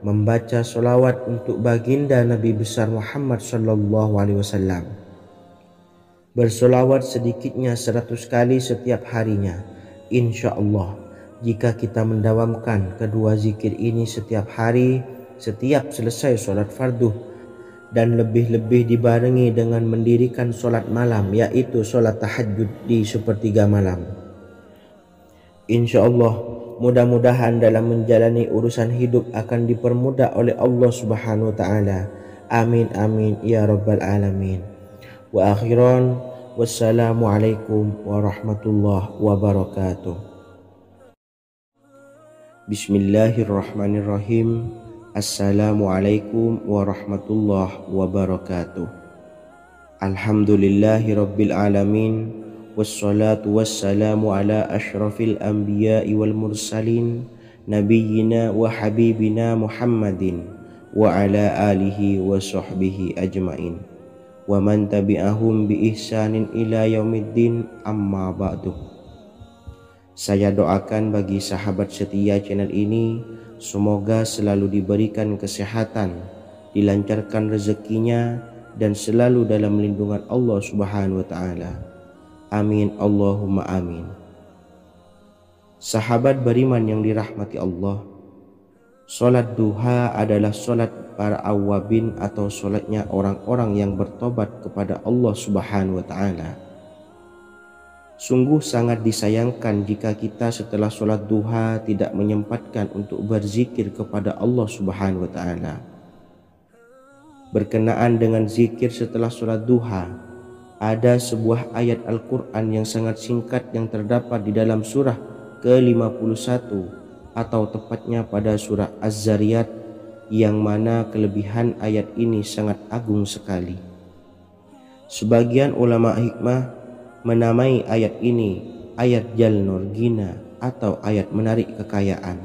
membaca solawat untuk baginda Nabi besar Muhammad sallallahu alaihi wasallam. Bersolawat sedikitnya 100 kali setiap harinya. Insya Allah, jika kita mendawamkan kedua zikir ini setiap hari, setiap selesai sholat fardu, dan lebih-lebih dibarengi dengan mendirikan sholat malam, yaitu sholat tahajud di sepertiga malam, insya Allah mudah-mudahan dalam menjalani urusan hidup akan dipermudah oleh Allah Subhanahu wa taala. Amin amin ya rabbal alamin. Wa akhiran, wassalamualaikum warahmatullahi wabarakatuh. Bismillahirrahmanirrahim. Assalamualaikum warahmatullahi wabarakatuh. Alhamdulillahi rabbil alamin. Wassalatu wassalamu ala ashrafil anbiya'i wal mursalin, nabiyyina wa habibina Muhammadin wa ala alihi wa sahbihi ajmain, wa man tabi'ahum bi ihsanin ila yaumiddin, amma ba'du. Saya doakan bagi sahabat setia channel ini, semoga selalu diberikan kesehatan, dilancarkan rezekinya, dan selalu dalam lindungan Allah Subhanahu wa taala. Amin Allahumma amin. Sahabat beriman yang dirahmati Allah, sholat duha adalah sholat para awabin atau sholatnya orang-orang yang bertobat kepada Allah Subhanahu wa ta'ala. Sungguh sangat disayangkan jika kita setelah sholat duha tidak menyempatkan untuk berzikir kepada Allah Subhanahu wa Ta'ala. Berkenaan dengan zikir setelah sholat duha, ada sebuah ayat Al-Quran yang sangat singkat yang terdapat di dalam surah ke-51 atau tepatnya pada surah Az-Zariyat, yang mana kelebihan ayat ini sangat agung sekali. Sebagian ulama hikmah menamai ayat ini ayat Jalnur Gina atau ayat menarik kekayaan.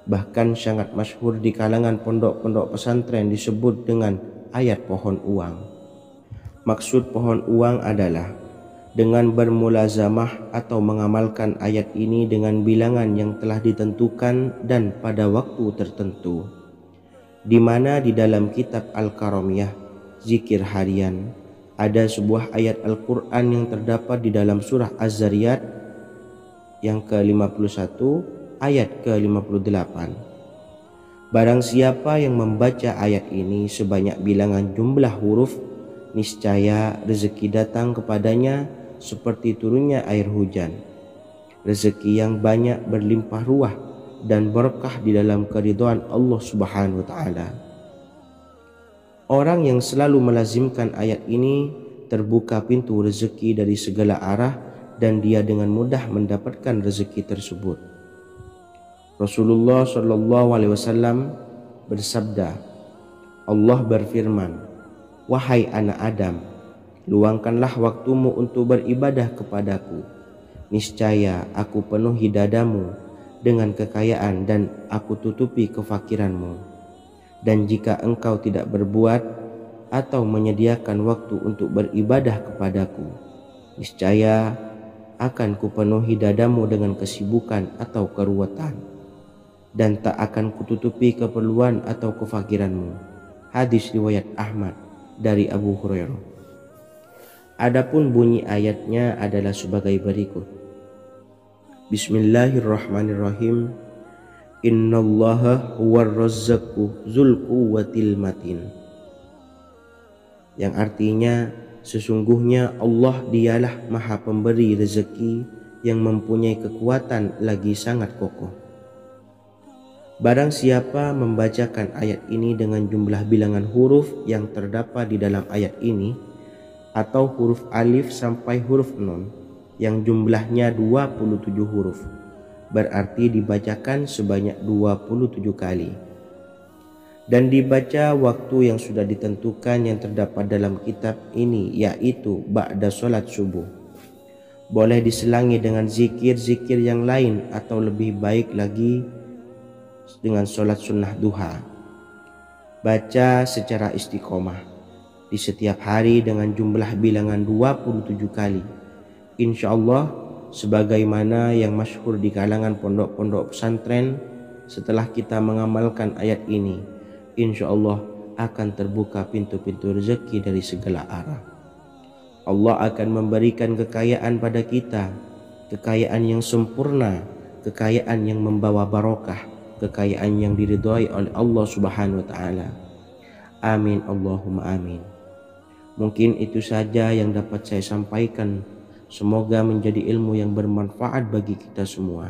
Bahkan sangat masyhur di kalangan pondok-pondok pesantren disebut dengan ayat pohon uang. Maksud pohon uang adalah dengan bermulazamah atau mengamalkan ayat ini dengan bilangan yang telah ditentukan dan pada waktu tertentu, di mana di dalam kitab Al-Karamiyah zikir harian ada sebuah ayat Al-Quran yang terdapat di dalam surah Az-Zariyat yang ke-51 ayat ke-58. Barang siapa yang membaca ayat ini sebanyak bilangan jumlah huruf, niscaya rezeki datang kepadanya seperti turunnya air hujan. Rezeki yang banyak berlimpah ruah dan berkah di dalam keridhaan Allah Subhanahu wa Ta'ala. Orang yang selalu melazimkan ayat ini terbuka pintu rezeki dari segala arah dan dia dengan mudah mendapatkan rezeki tersebut. Rasulullah Shallallahu Alaihi Wasallam bersabda, Allah berfirman, wahai anak Adam, luangkanlah waktumu untuk beribadah kepadaku. Niscaya aku penuhi dadamu dengan kekayaan dan aku tutupi kefakiranmu. Dan jika engkau tidak berbuat atau menyediakan waktu untuk beribadah kepadaku, niscaya akan kupenuhi dadamu dengan kesibukan atau keruwetan, dan tak akan kututupi keperluan atau kefakiranmu. Hadis riwayat Ahmad dari Abu Hurairah. Adapun bunyi ayatnya adalah sebagai berikut. Bismillahirrahmanirrahim. Innallaha huwar razzaqu dzul quwwatil matin. Yang artinya sesungguhnya Allah dialah maha pemberi rezeki yang mempunyai kekuatan lagi sangat kokoh. Barang siapa membacakan ayat ini dengan jumlah bilangan huruf yang terdapat di dalam ayat ini, atau huruf alif sampai huruf nun yang jumlahnya 27 huruf, berarti dibacakan sebanyak 27 kali, dan dibaca waktu yang sudah ditentukan yang terdapat dalam kitab ini, yaitu ba'da sholat subuh. Boleh diselangi dengan zikir-zikir yang lain atau lebih baik lagi dengan sholat sunnah duha. Baca secara istiqomah di setiap hari dengan jumlah bilangan 27 kali. Insya Allah sebagaimana yang masyhur di kalangan pondok-pondok pesantren, setelah kita mengamalkan ayat ini, insya Allah akan terbuka pintu-pintu rezeki dari segala arah. Allah akan memberikan kekayaan pada kita, kekayaan yang sempurna, kekayaan yang membawa barokah, kekayaan yang diridhai oleh Allah Subhanahu wa Ta'ala. Amin Allahumma amin. Mungkin itu saja yang dapat saya sampaikan. Semoga menjadi ilmu yang bermanfaat bagi kita semua.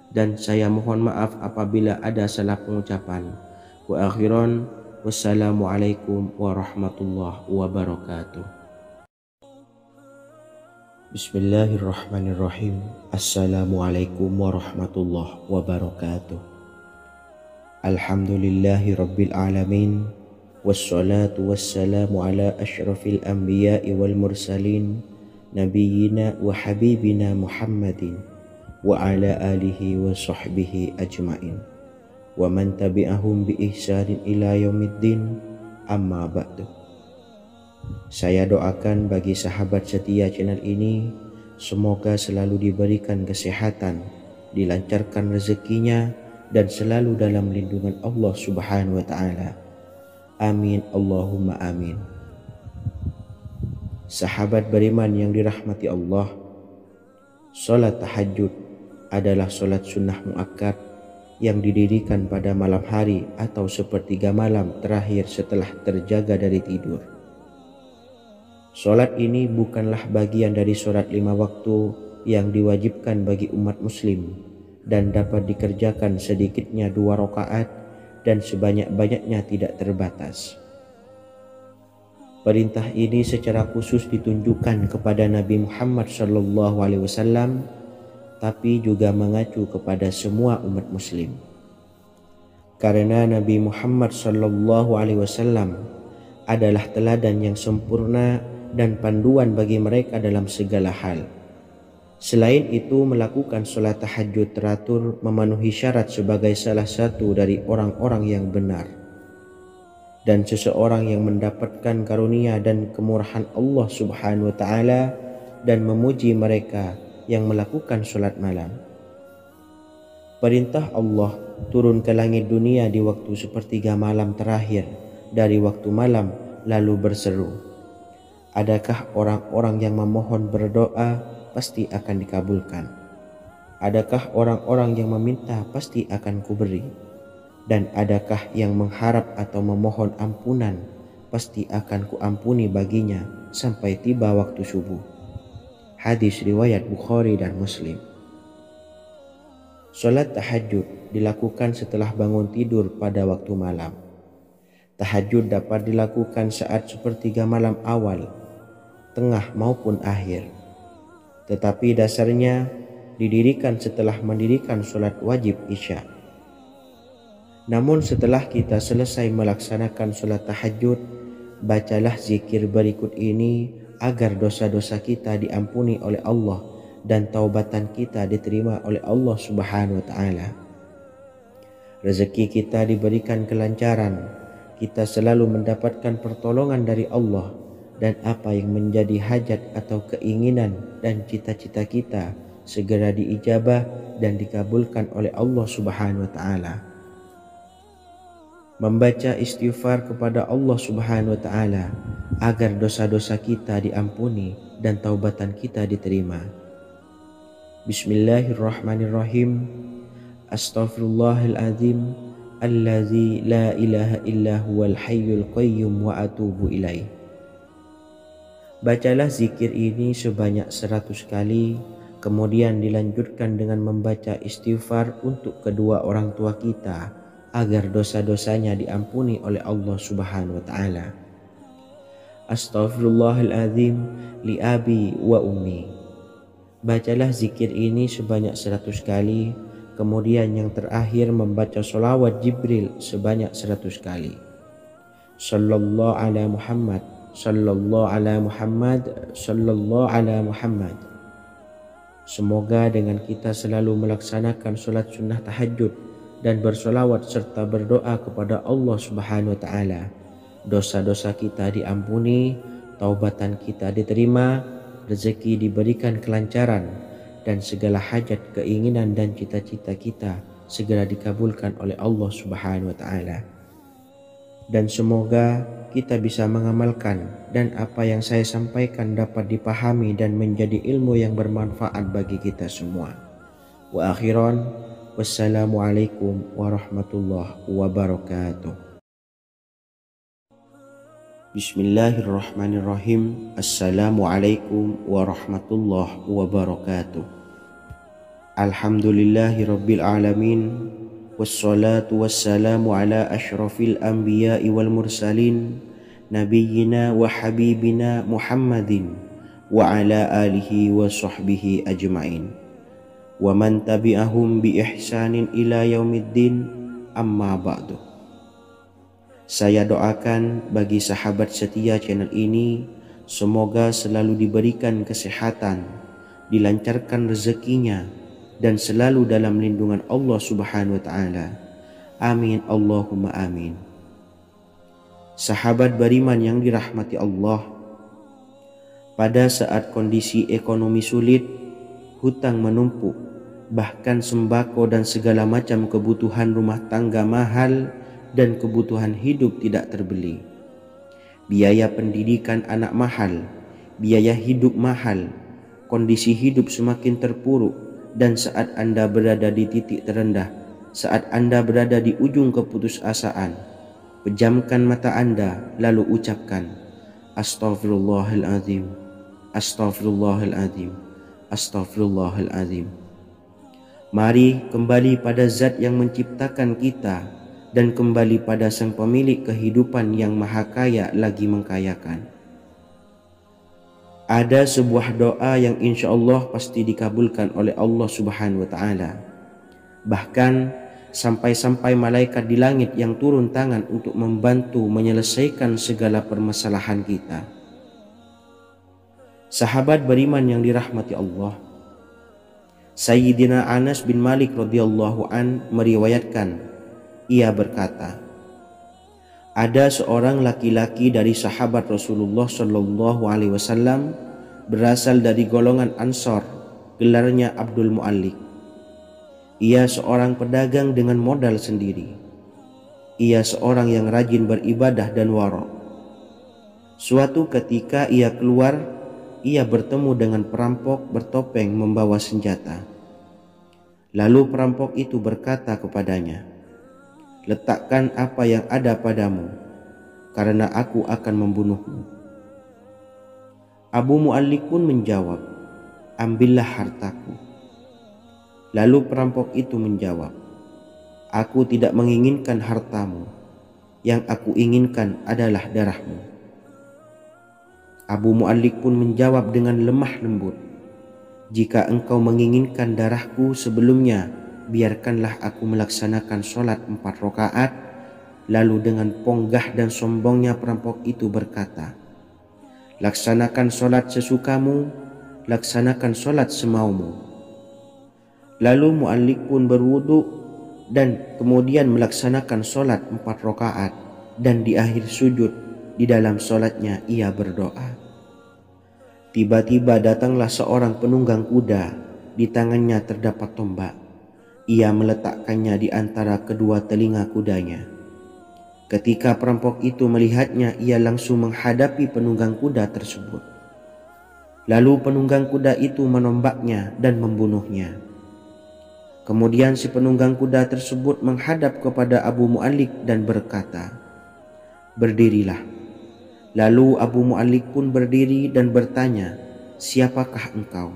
Dan saya mohon maaf apabila ada salah pengucapan. Wa akhiran, wassalamualaikum warahmatullahi wabarakatuh. Bismillahirrahmanirrahim. Assalamualaikum warahmatullahi wabarakatuh. Alhamdulillahi rabbil alamin. Wassalatu wassalamu ala ashrafil anbiya'i wal mursalin, Nabiyina wa habibina Muhammadin wa ala alihi wa sahbihi ajmain wa man tabi'ahum bi ihsanin ila yaumiddin, amma ba'du. Saya doakan bagi sahabat setia channel ini, semoga selalu diberikan kesehatan, dilancarkan rezekinya, dan selalu dalam lindungan Allah Subhanahu wa Ta'ala. Amin Allahumma amin. Sahabat beriman yang dirahmati Allah, sholat tahajud adalah sholat sunnah muakkad yang didirikan pada malam hari atau sepertiga malam terakhir setelah terjaga dari tidur. Solat ini bukanlah bagian dari solat 5 waktu yang diwajibkan bagi umat muslim dan dapat dikerjakan sedikitnya 2 rakaat dan sebanyak-banyaknya tidak terbatas. Perintah ini secara khusus ditunjukkan kepada Nabi Muhammad SAW, tapi juga mengacu kepada semua umat muslim. Karena Nabi Muhammad SAW adalah teladan yang sempurna dan panduan bagi mereka dalam segala hal. Selain itu, melakukan sholat tahajud teratur memenuhi syarat sebagai salah satu dari orang-orang yang benar. Dan seseorang yang mendapatkan karunia dan kemurahan Allah Subhanahu wa Ta'ala dan memuji mereka yang melakukan sholat malam. Perintah Allah turun ke langit dunia di waktu sepertiga malam terakhir dari waktu malam, lalu berseru, adakah orang-orang yang memohon berdoa pasti akan dikabulkan? Adakah orang-orang yang meminta pasti akan kuberi? Dan adakah yang mengharap atau memohon ampunan pasti akan kuampuni baginya sampai tiba waktu subuh. Hadis riwayat Bukhari dan Muslim. Salat tahajud dilakukan setelah bangun tidur pada waktu malam. Tahajud dapat dilakukan saat sepertiga malam awal, tengah maupun akhir. Tetapi dasarnya didirikan setelah mendirikan salat wajib Isya. Namun setelah kita selesai melaksanakan salat tahajud, bacalah zikir berikut ini agar dosa-dosa kita diampuni oleh Allah dan taubatan kita diterima oleh Allah Subhanahu wa Ta'ala. Rezeki kita diberikan kelancaran, kita selalu mendapatkan pertolongan dari Allah, dan apa yang menjadi hajat atau keinginan dan cita-cita kita segera diijabah dan dikabulkan oleh Allah Subhanahu wa Ta'ala. Membaca istighfar kepada Allah Subhanahu wa Ta'ala agar dosa-dosa kita diampuni dan taubatan kita diterima. Bismillahirrahmanirrahim. Astaghfirullahaladzim allazi la ilaha illa huwal hayyul qayyum wa atubu ilaih. Bacalah zikir ini sebanyak 100 kali, kemudian dilanjutkan dengan membaca istighfar untuk kedua orang tua kita agar dosa-dosanya diampuni oleh Allah Subhanahu wa Ta'ala. Astaghfirullahaladzim li abi wa ummi. Bacalah zikir ini sebanyak 100 kali, kemudian yang terakhir membaca sholawat Jibril sebanyak 100 kali. Sallallahu ala Muhammad, sallallahu ala Muhammad, sallallahu ala Muhammad. Semoga dengan kita selalu melaksanakan sholat sunnah tahajud dan bersolawat serta berdoa kepada Allah Subhanahu wa Ta'ala, dosa-dosa kita diampuni, taubatan kita diterima, rezeki diberikan kelancaran, dan segala hajat, keinginan dan cita-cita kita segera dikabulkan oleh Allah Subhanahu wa Ta'ala. Dan semoga kita bisa mengamalkan dan apa yang saya sampaikan dapat dipahami dan menjadi ilmu yang bermanfaat bagi kita semua. Wa akhiran, wassalamualaikum warahmatullahi wabarakatuh. Bismillahirrahmanirrahim. Assalamualaikum warahmatullahi wabarakatuh. Alhamdulillahi rabbil alamin. Wassalatu wassalamu ala ashrafil anbiya'i wal mursalin, nabiyyina wa habibina Muhammadin wa ala alihi wa sahbihi ajma'in wa man tabi'ahum bi ihsanin ila yaumiddin, amma ba'du. Saya doakan bagi sahabat setia channel ini, semoga selalu diberikan kesehatan, dilancarkan rezekinya, dan selalu dalam lindungan Allah Subhanahu wa Ta'ala. Amin Allahumma amin. Sahabat beriman yang dirahmati Allah, pada saat kondisi ekonomi sulit, hutang menumpuk, bahkan sembako dan segala macam kebutuhan rumah tangga mahal dan kebutuhan hidup tidak terbeli, biaya pendidikan anak mahal, biaya hidup mahal, kondisi hidup semakin terpuruk, dan saat Anda berada di titik terendah, saat Anda berada di ujung keputusasaan, pejamkan mata Anda lalu ucapkan, Astaghfirullahaladzim, astaghfirullahaladzim, astaghfirullahaladzim. Mari kembali pada zat yang menciptakan kita dan kembali pada sang pemilik kehidupan yang maha kaya lagi mengkayakan. Ada sebuah doa yang insya Allah pasti dikabulkan oleh Allah Subhanahu wa Ta'ala. Bahkan sampai-sampai malaikat di langit yang turun tangan untuk membantu menyelesaikan segala permasalahan kita. Sahabat beriman yang dirahmati Allah, Sayyidina Anas bin Malik radhiyallahu an meriwayatkan, ia berkata, ada seorang laki-laki dari sahabat Rasulullah Shallallahu Alaihi Wasallam berasal dari golongan Ansor, gelarnya Abdul Mu'allik. Ia seorang pedagang dengan modal sendiri. Ia seorang yang rajin beribadah dan wara'. Suatu ketika ia keluar, ia bertemu dengan perampok bertopeng membawa senjata. Lalu perampok itu berkata kepadanya, letakkan apa yang ada padamu, karena aku akan membunuhmu. Abu Mu'allik pun menjawab, ambillah hartaku. Lalu perampok itu menjawab, aku tidak menginginkan hartamu, yang aku inginkan adalah darahmu. Abu Mu'allik pun menjawab dengan lemah lembut, jika engkau menginginkan darahku sebelumnya, biarkanlah aku melaksanakan sholat 4 rakaat. Lalu dengan ponggah dan sombongnya perampok itu berkata, laksanakan sholat sesukamu, laksanakan sholat semaumu. Lalu Mu'allik pun berwudu dan kemudian melaksanakan sholat 4 rakaat, dan di akhir sujud di dalam sholatnya ia berdoa. Tiba-tiba datanglah seorang penunggang kuda, di tangannya terdapat tombak. Ia meletakkannya di antara kedua telinga kudanya. Ketika perampok itu melihatnya, ia langsung menghadapi penunggang kuda tersebut. Lalu penunggang kuda itu menombaknya dan membunuhnya. Kemudian si penunggang kuda tersebut menghadap kepada Abu Mu'allik dan berkata, berdirilah. Lalu Abu Mu'allik pun berdiri dan bertanya, siapakah engkau?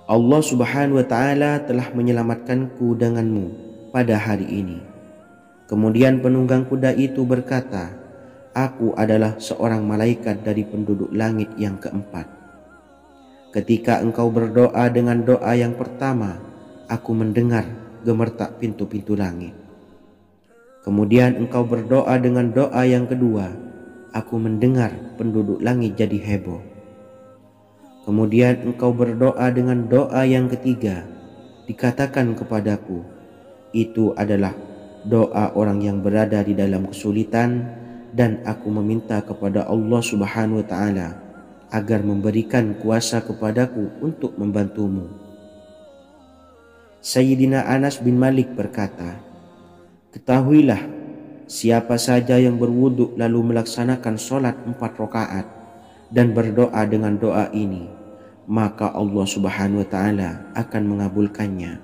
Allah Subhanahu wa Ta'ala telah menyelamatkanku denganmu pada hari ini. Kemudian penunggang kuda itu berkata, aku adalah seorang malaikat dari penduduk langit yang keempat. Ketika engkau berdoa dengan doa yang pertama, aku mendengar gemertak pintu-pintu langit. Kemudian engkau berdoa dengan doa yang kedua, aku mendengar penduduk langit jadi heboh. Kemudian engkau berdoa dengan doa yang ketiga, dikatakan kepadaku, itu adalah doa orang yang berada di dalam kesulitan, dan aku meminta kepada Allah Subhanahu wa Ta'ala agar memberikan kuasa kepadaku untuk membantumu. Sayyidina Anas bin Malik berkata, ketahuilah, siapa saja yang berwudu lalu melaksanakan sholat 4 rakaat dan berdoa dengan doa ini, maka Allah Subhanahu wa Ta'ala akan mengabulkannya,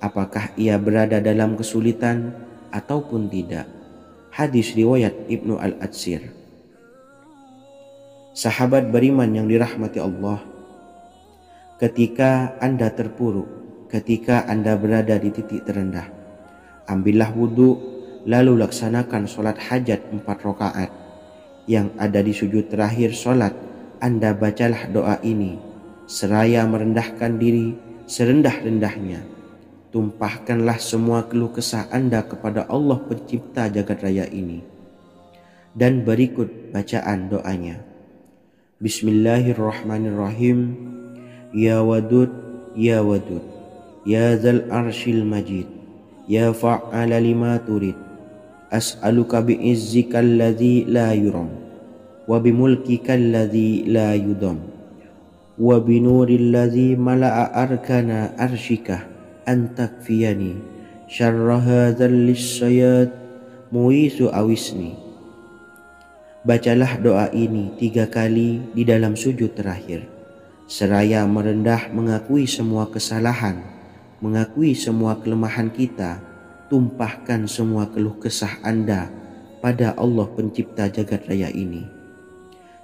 apakah ia berada dalam kesulitan ataupun tidak. Hadis riwayat Ibnu Al-Atsir. Sahabat beriman yang dirahmati Allah, ketika Anda terpuruk, ketika Anda berada di titik terendah, ambillah wudhu, lalu laksanakan sholat hajat 4 rakaat. Yang ada di sujud terakhir sholat, Anda bacalah doa ini, seraya merendahkan diri serendah-rendahnya. Tumpahkanlah semua keluh kesah Anda kepada Allah pencipta jagat raya ini. Dan berikut bacaan doanya. Bismillahirrahmanirrahim. Ya Wadud, Ya Wadud, Ya Dzal Arsyil Majid, Ya Fa'ala lima turid, as'aluka bi'izzika alladzi la yuram, wa bimulkika alladzi la yudam, wa binuril ladzi mala'a arkana arsyika, an takfiyani syarra hadzal lisyayat muisu awisni. Bacalah doa ini 3 kali di dalam sujud terakhir, seraya merendah mengakui semua kesalahan, mengakui semua kelemahan kita. Tumpahkan semua keluh kesah Anda pada Allah pencipta jagat raya ini.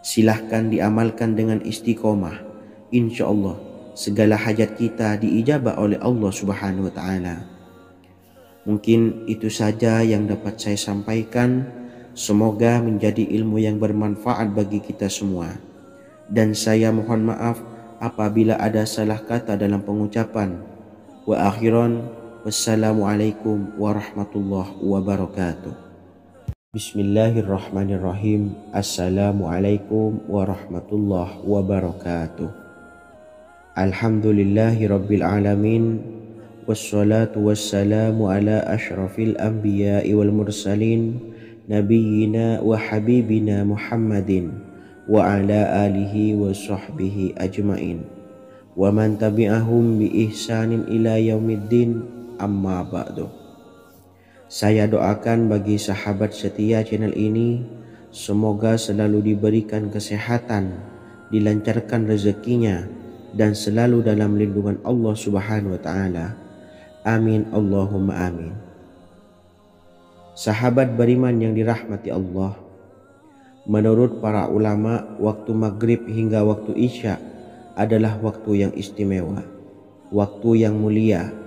Silahkan diamalkan dengan istiqomah. Insya Allah segala hajat kita diijabah oleh Allah Subhanahu wa Ta'ala. Mungkin itu saja yang dapat saya sampaikan. Semoga menjadi ilmu yang bermanfaat bagi kita semua. Dan saya mohon maaf apabila ada salah kata dalam pengucapan. Wa akhiran, wassalamualaikum warahmatullahi wabarakatuh. Bismillahirrahmanirrahim. Assalamualaikum warahmatullahi wabarakatuh. Alhamdulillahi rabbil alamin. Wassalatu wassalamu ala ashrafil anbiya'i wal mursalin. Nabiyyina wa habibina Muhammadin wa ala alihi wa sahbihi ajmain. Wa man tabi'ahum bi ihsanin ila yaumiddin, amma ba'du. Saya doakan bagi sahabat setia channel ini, semoga selalu diberikan kesehatan, dilancarkan rezekinya, dan selalu dalam lindungan Allah Subhanahu wa Ta'ala. Amin Allahumma amin. Sahabat beriman yang dirahmati Allah, menurut para ulama, waktu maghrib hingga waktu isya adalah waktu yang istimewa, waktu yang mulia,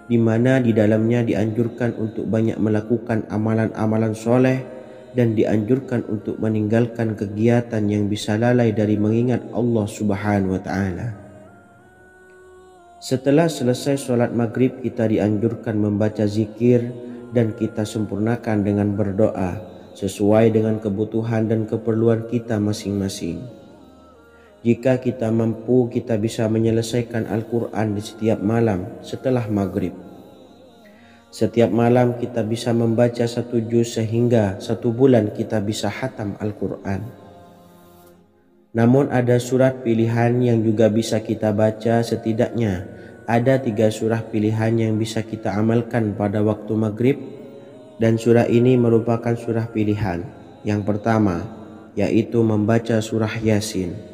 di mana di dalamnya dianjurkan untuk banyak melakukan amalan-amalan soleh dan dianjurkan untuk meninggalkan kegiatan yang bisa lalai dari mengingat Allah Subhanahu wa Ta'ala. Setelah selesai sholat maghrib, kita dianjurkan membaca zikir dan kita sempurnakan dengan berdoa sesuai dengan kebutuhan dan keperluan kita masing-masing. Jika kita mampu, kita bisa menyelesaikan Al-Quran di setiap malam setelah maghrib. Setiap malam kita bisa membaca 1 juz sehingga 1 bulan kita bisa khatam Al-Quran. Namun ada surat pilihan yang juga bisa kita baca. Setidaknya ada 3 surah pilihan yang bisa kita amalkan pada waktu maghrib, dan surah ini merupakan surah pilihan. Yang pertama yaitu membaca surah Yasin.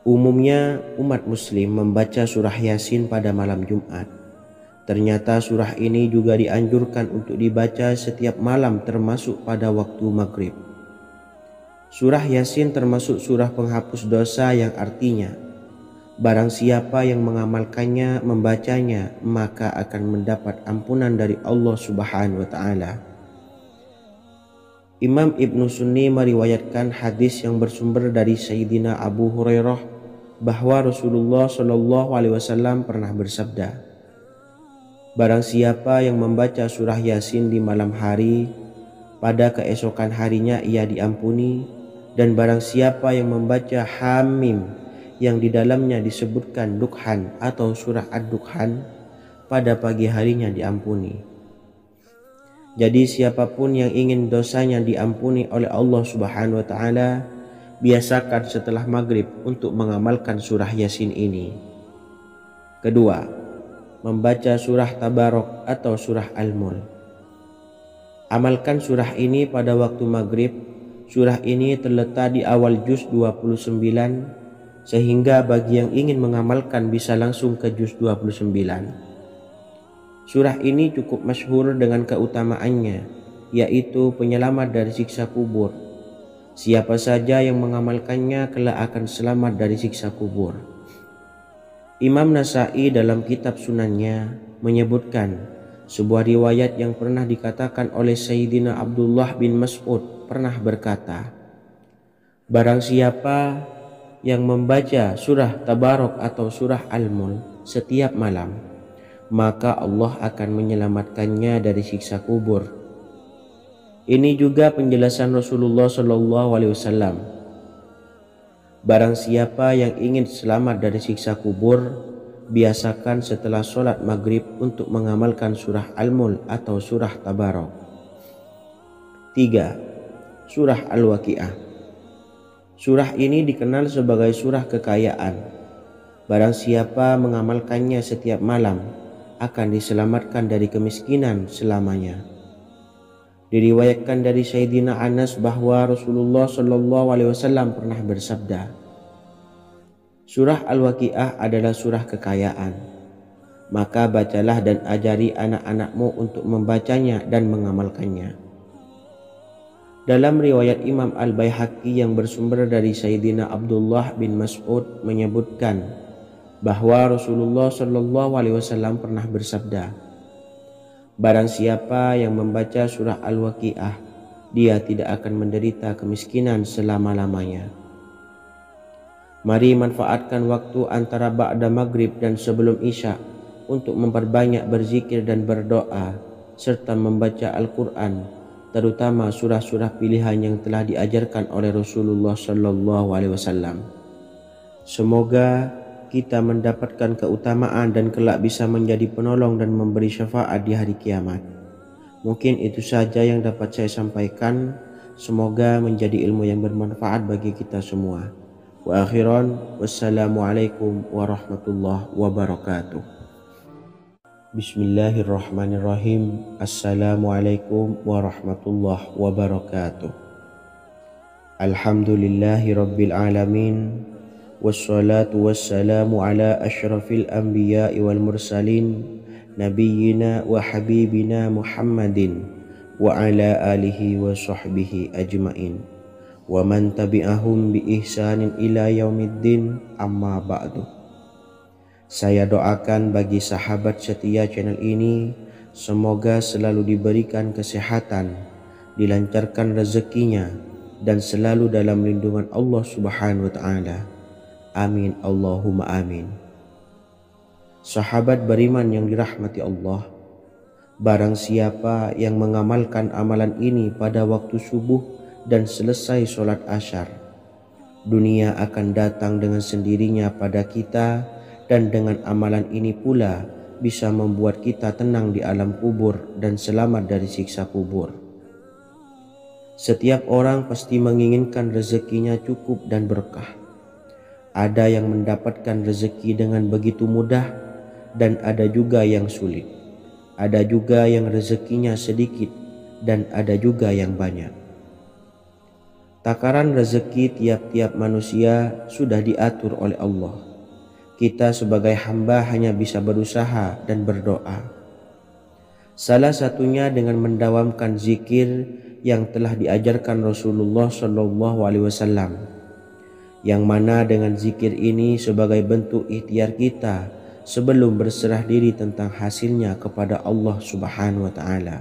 Umumnya umat muslim membaca surah Yasin pada malam Jumat. Ternyata surah ini juga dianjurkan untuk dibaca setiap malam termasuk pada waktu maghrib. Surah Yasin termasuk surah penghapus dosa yang artinya barang siapa yang mengamalkannya, membacanya, maka akan mendapat ampunan dari Allah Subhanahu wa Ta'ala. Imam Ibnu Sunni meriwayatkan hadis yang bersumber dari Sayyidina Abu Hurairah bahwa Rasulullah SAW pernah bersabda, barang siapa yang membaca surah Yasin di malam hari, pada keesokan harinya ia diampuni, dan barang siapa yang membaca Hamim yang di dalamnya disebutkan Dukhan atau surah Ad-Dukhan, pada pagi harinya diampuni. Jadi siapapun yang ingin dosanya diampuni oleh Allah Subhanahu wa Ta'ala, biasakan setelah maghrib untuk mengamalkan surah Yasin ini. Kedua, membaca surah Tabarok atau surah Al-Mulk. Amalkan surah ini pada waktu maghrib. Surah ini terletak di awal juz 29, sehingga bagi yang ingin mengamalkan bisa langsung ke juz 29. Surah ini cukup masyhur dengan keutamaannya, yaitu penyelamat dari siksa kubur. Siapa saja yang mengamalkannya kelak akan selamat dari siksa kubur. Imam Nasa'i dalam kitab Sunannya menyebutkan sebuah riwayat yang pernah dikatakan oleh Sayyidina Abdullah bin Mas'ud pernah berkata, barang siapa yang membaca surah Tabarok atau surah Al-Mulk setiap malam, maka Allah akan menyelamatkannya dari siksa kubur. Ini juga penjelasan Rasulullah SAW. Barang siapa yang ingin selamat dari siksa kubur, biasakan setelah sholat maghrib untuk mengamalkan surah Al-Mulk atau surah Tabarok. 3. Surah Al-Waqi'ah. Surah ini dikenal sebagai surah kekayaan. Barang siapa mengamalkannya setiap malam, akan diselamatkan dari kemiskinan selamanya. Diriwayatkan dari Sayyidina Anas bahwa Rasulullah SAW pernah bersabda, surah Al-Waqi'ah adalah surah kekayaan. Maka bacalah dan ajari anak-anakmu untuk membacanya dan mengamalkannya. Dalam riwayat Imam Al-Baihaqi yang bersumber dari Sayyidina Abdullah bin Mas'ud menyebutkan bahwa Rasulullah Shallallahu Alaihi Wasallam pernah bersabda, "Barang siapa yang membaca surah Al-Waqiah, dia tidak akan menderita kemiskinan selama-lamanya." Mari manfaatkan waktu antara ba'da maghrib dan sebelum isya untuk memperbanyak berzikir dan berdoa serta membaca Al-Quran, terutama surah-surah pilihan yang telah diajarkan oleh Rasulullah Shallallahu Alaihi Wasallam. Semoga kita mendapatkan keutamaan dan kelak bisa menjadi penolong dan memberi syafaat di hari kiamat. Mungkin itu saja yang dapat saya sampaikan. Semoga menjadi ilmu yang bermanfaat bagi kita semua. Wa akhiran, wassalamualaikum warahmatullahi wabarakatuh. Bismillahirrahmanirrahim. Assalamualaikum warahmatullahi wabarakatuh. Alhamdulillahi rabbil alamin. Wassalatu wassalamu ala ashrafil anbiya'i wal mursalin, nabiyyina wa habibina Muhammadin wa ala alihi wa sahbihi ajmain wa man tabi'ahum bi ihsanin ila yaumiddin, amma ba'du. Saya doakan bagi sahabat setia channel ini, semoga selalu diberikan kesehatan, dilancarkan rezekinya, dan selalu dalam lindungan Allah Subhanahu wa Ta'ala. Amin Allahumma amin. Sahabat beriman yang dirahmati Allah, barang siapa yang mengamalkan amalan ini pada waktu subuh dan selesai sholat asyar, dunia akan datang dengan sendirinya pada kita, dan dengan amalan ini pula bisa membuat kita tenang di alam kubur dan selamat dari siksa kubur. Setiap orang pasti menginginkan rezekinya cukup dan berkah. Ada yang mendapatkan rezeki dengan begitu mudah dan ada juga yang sulit. Ada juga yang rezekinya sedikit dan ada juga yang banyak. Takaran rezeki tiap-tiap manusia sudah diatur oleh Allah. Kita sebagai hamba hanya bisa berusaha dan berdoa. Salah satunya dengan mendawamkan zikir yang telah diajarkan Rasulullah Shallallahu Alaihi Wasallam, yang mana dengan zikir ini sebagai bentuk ikhtiar kita sebelum berserah diri tentang hasilnya kepada Allah Subhanahu Wa Taala.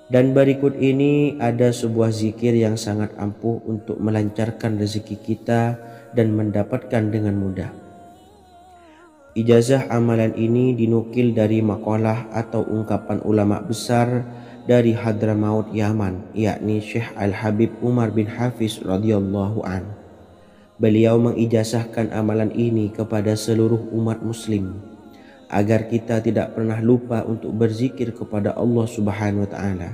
Dan berikut ini ada sebuah zikir yang sangat ampuh untuk melancarkan rezeki kita dan mendapatkan dengan mudah. Ijazah amalan ini dinukil dari makalah atau ungkapan ulama besar dari Hadramaut Yaman, yakni Syekh Al-Habib Umar bin Hafiz radhiyallahu an. Beliau mengijazahkan amalan ini kepada seluruh umat muslim agar kita tidak pernah lupa untuk berzikir kepada Allah Subhanahu wa Ta'ala.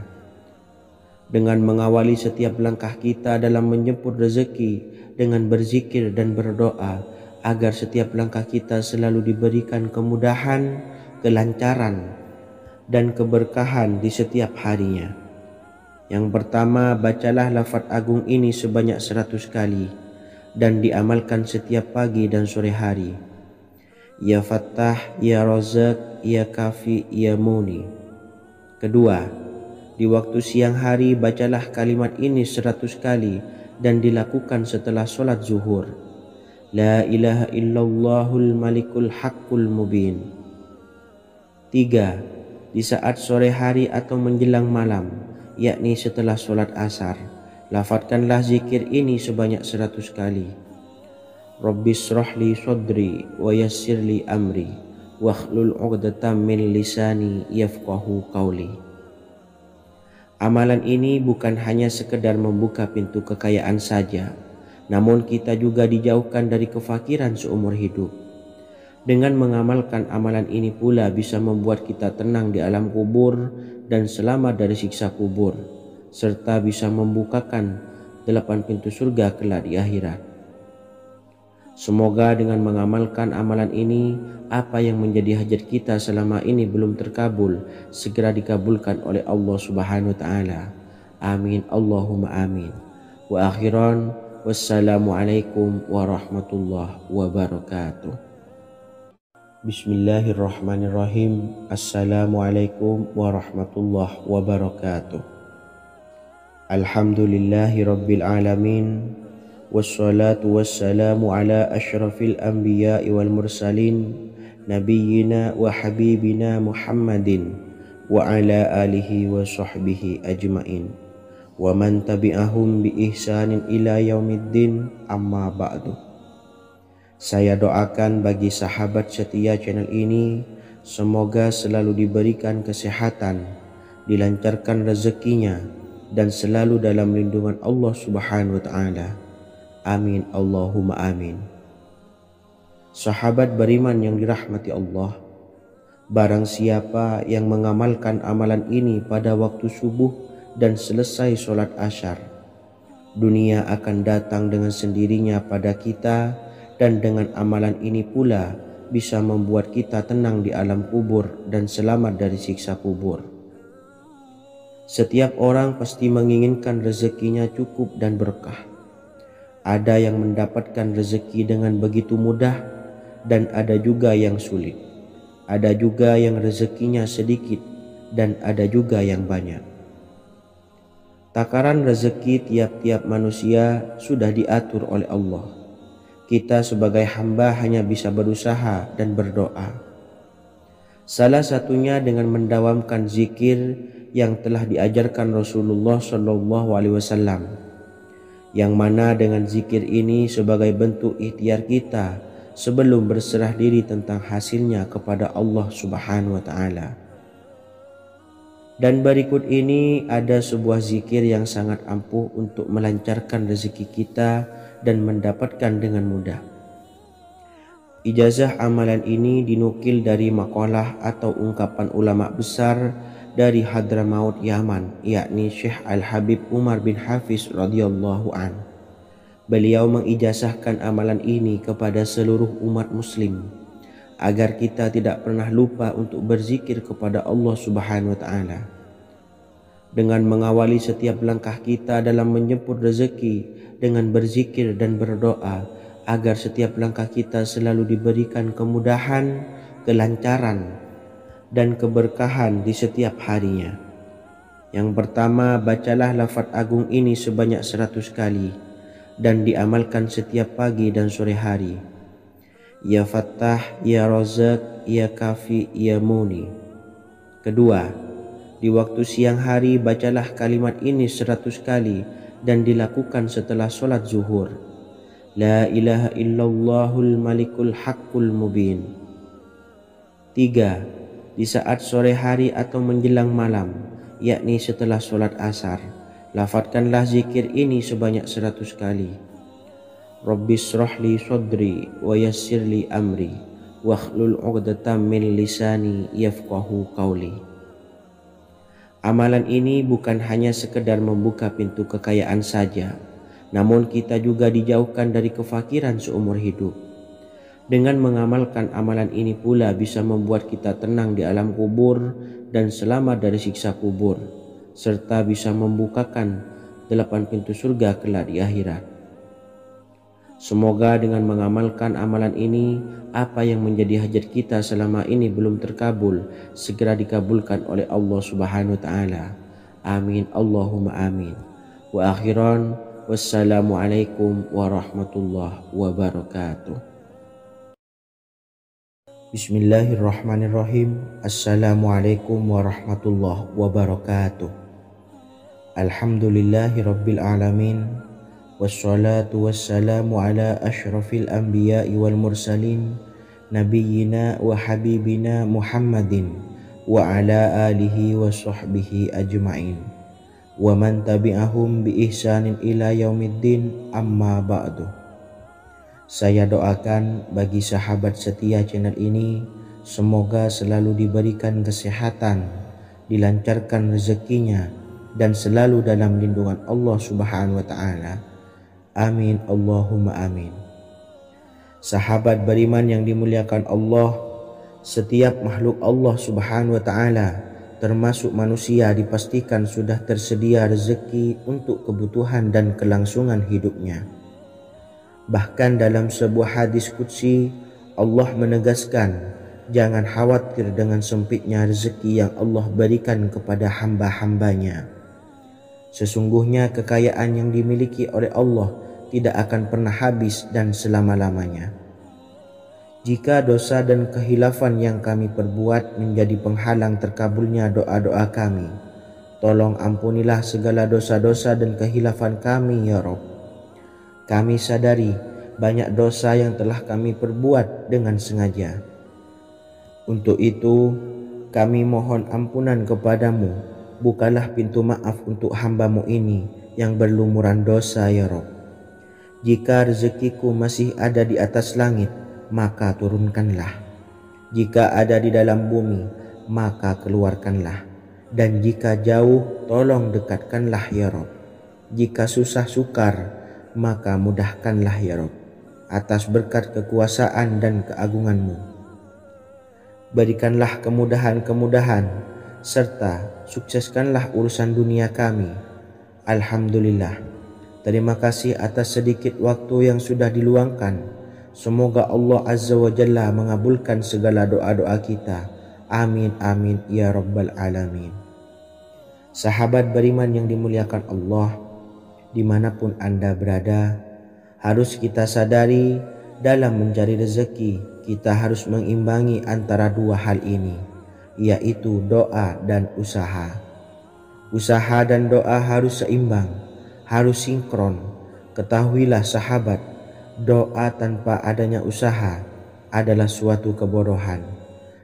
Dengan mengawali setiap langkah kita dalam menjemput rezeki dengan berzikir dan berdoa agar setiap langkah kita selalu diberikan kemudahan, kelancaran, dan keberkahan di setiap harinya. Yang pertama, bacalah lafaz agung ini sebanyak 100 kali dan diamalkan setiap pagi dan sore hari. Ya Fattah, Ya Razak, Ya Kafi, Ya Muni. Kedua, di waktu siang hari bacalah kalimat ini 100 kali dan dilakukan setelah sholat zuhur. La ilaha illallahul malikul haqqul mubin. 3. Di saat sore hari atau menjelang malam, yakni setelah sholat asar, lafadzkanlah zikir ini sebanyak 100 kali. Rabbis shrahli sodri wa yassirli amri wakhlul 'uqdatam min lisani yafqahu qawli. Amalan ini bukan hanya sekedar membuka pintu kekayaan saja, namun kita juga dijauhkan dari kefakiran seumur hidup. Dengan mengamalkan amalan ini pula bisa membuat kita tenang di alam kubur dan selamat dari siksa kubur, serta bisa membukakan 8 pintu surga kelak di akhirat. Semoga dengan mengamalkan amalan ini, apa yang menjadi hajat kita selama ini belum terkabul, segera dikabulkan oleh Allah Subhanahu wa Ta'ala. Amin Allahumma amin. Wa akhiran, wassalamualaikum warahmatullahi wabarakatuh. Bismillahirrahmanirrahim. Assalamualaikum warahmatullahi wabarakatuh. Alhamdulillahi Rabbil Alamin. Wassalatu wassalamu ala ashrafil anbiya'i wal mursalin, nabiyyina wa habibina Muhammadin wa ala alihi wa sahbihi ajmain, wa man tabi'ahum bi ihsanin ila yaumiddin, amma ba'du. Saya doakan bagi sahabat setia channel ini, semoga selalu diberikan kesehatan, dilancarkan rezekinya, dan selalu dalam lindungan Allah Subhanahu wa Ta'ala. Amin Allahumma amin. Sahabat beriman yang dirahmati Allah, barang siapa yang mengamalkan amalan ini pada waktu subuh dan selesai sholat asyar, dunia akan datang dengan sendirinya pada kita, dan dengan amalan ini pula bisa membuat kita tenang di alam kubur dan selamat dari siksa kubur. Setiap orang pasti menginginkan rezekinya cukup dan berkah. Ada yang mendapatkan rezeki dengan begitu mudah, dan ada juga yang sulit. Ada juga yang rezekinya sedikit, dan ada juga yang banyak. Takaran rezeki tiap-tiap manusia sudah diatur oleh Allah. Kita sebagai hamba hanya bisa berusaha dan berdoa. Salah satunya dengan mendawamkan zikir yang telah diajarkan Rasulullah SAW, yang mana dengan zikir ini sebagai bentuk ikhtiar kita sebelum berserah diri tentang hasilnya kepada Allah Subhanahu wa Ta'ala. Dan berikut ini ada sebuah zikir yang sangat ampuh untuk melancarkan rezeki kita dan mendapatkan dengan mudah. Ijazah amalan ini dinukil dari makalah atau ungkapan ulama besar dari Hadramaut Yaman, yakni Syekh Al-Habib Umar bin Hafiz radhiyallahu an. Beliau mengijazahkan amalan ini kepada seluruh umat muslim agar kita tidak pernah lupa untuk berzikir kepada Allah Subhanahu wa Ta'ala. Dengan mengawali setiap langkah kita dalam menjemput rezeki dengan berzikir dan berdoa agar setiap langkah kita selalu diberikan kemudahan, kelancaran, dan keberkahan di setiap harinya. Yang pertama, bacalah lafaz agung ini sebanyak 100 kali dan diamalkan setiap pagi dan sore hari. Ya Fattah, Ya Razak, Ya Kafi, Ya Muni. Kedua, di waktu siang hari bacalah kalimat ini 100 kali dan dilakukan setelah sholat zuhur. La ilaha illallahul malikul haqqul mubin. Tiga, di saat sore hari atau menjelang malam, yakni setelah sholat asar, lafadzkanlah zikir ini sebanyak 100 kali. Rabbishrahli sodri wa yassirli amri wakhlul 'uqdatam min lisani yafqahu qawli. Amalan ini bukan hanya sekedar membuka pintu kekayaan saja, namun kita juga dijauhkan dari kefakiran seumur hidup. Dengan mengamalkan amalan ini pula bisa membuat kita tenang di alam kubur dan selamat dari siksa kubur, serta bisa membukakan 8 pintu surga kelak di akhirat. Semoga dengan mengamalkan amalan ini, apa yang menjadi hajat kita selama ini belum terkabul, segera dikabulkan oleh Allah Subhanahu wa Ta'ala. Amin Allahumma amin. Wa akhiran, wassalamualaikum warahmatullahi wabarakatuh. Bismillahirrahmanirrahim. Assalamualaikum warahmatullahi wabarakatuh. Alhamdulillahi Rabbil Alamin. Wassalatu wassalamu ala ashrafil anbiya'i wal mursalin, nabiyyina wa habibina Muhammadin wa ala alihi wa sahbihi ajmain, wa man tabi'ahum bi ihsanin ila yaumiddin, amma ba'du. Saya doakan bagi sahabat setia channel ini, semoga selalu diberikan kesehatan, dilancarkan rezekinya, dan selalu dalam lindungan Allah Subhanahu wa Ta'ala. Amin Allahumma amin. Sahabat beriman yang dimuliakan Allah, setiap makhluk Allah Subhanahu wa Ta'ala termasuk manusia dipastikan sudah tersedia rezeki untuk kebutuhan dan kelangsungan hidupnya. Bahkan dalam sebuah hadis qudsi, Allah menegaskan, jangan khawatir dengan sempitnya rezeki yang Allah berikan kepada hamba-hambanya. Sesungguhnya kekayaan yang dimiliki oleh Allah tidak akan pernah habis dan selama-lamanya. Jika dosa dan kehilafan yang kami perbuat menjadi penghalang terkabulnya doa-doa kami, tolong ampunilah segala dosa-dosa dan kehilafan kami ya Rabb. Kami sadari banyak dosa yang telah kami perbuat dengan sengaja. Untuk itu kami mohon ampunan kepadamu. Bukalah pintu maaf untuk hamba-Mu ini yang berlumuran dosa ya Rabb. Jika rezekiku masih ada di atas langit, maka turunkanlah. Jika ada di dalam bumi, maka keluarkanlah. Dan jika jauh, tolong dekatkanlah ya Rabb. Jika susah sukar, maka mudahkanlah ya Rabb, atas berkat kekuasaan dan keagungan-Mu. Berikanlah kemudahan-kemudahan, serta sukseskanlah urusan dunia kami. Alhamdulillah. Terima kasih atas sedikit waktu yang sudah diluangkan. Semoga Allah Azza wa Jalla mengabulkan segala doa-doa kita. Amin amin ya Rabbal Alamin. Sahabat beriman yang dimuliakan Allah, dimanapun Anda berada, harus kita sadari dalam mencari rezeki kita harus mengimbangi antara dua hal ini, yaitu doa dan usaha. Usaha dan doa harus seimbang, harus sinkron. Ketahuilah sahabat, doa tanpa adanya usaha adalah suatu kebodohan,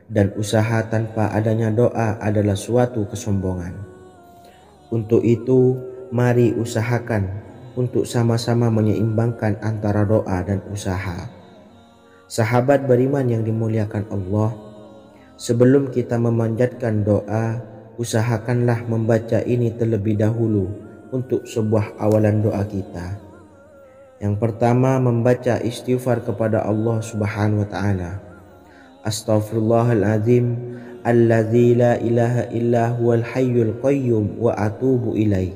dan usaha tanpa adanya doa adalah suatu kesombongan. Untuk itu, mari usahakan untuk sama-sama menyeimbangkan antara doa dan usaha. Sahabat beriman yang dimuliakan Allah, sebelum kita memanjatkan doa, usahakanlah membaca ini terlebih dahulu untuk sebuah awalan doa kita. Yang pertama, membaca istighfar kepada Allah Subhanahu wa taala. Astaghfirullahaladzim alladzi la ilaha illa huwal hayyul qayyum wa atubu ilaih.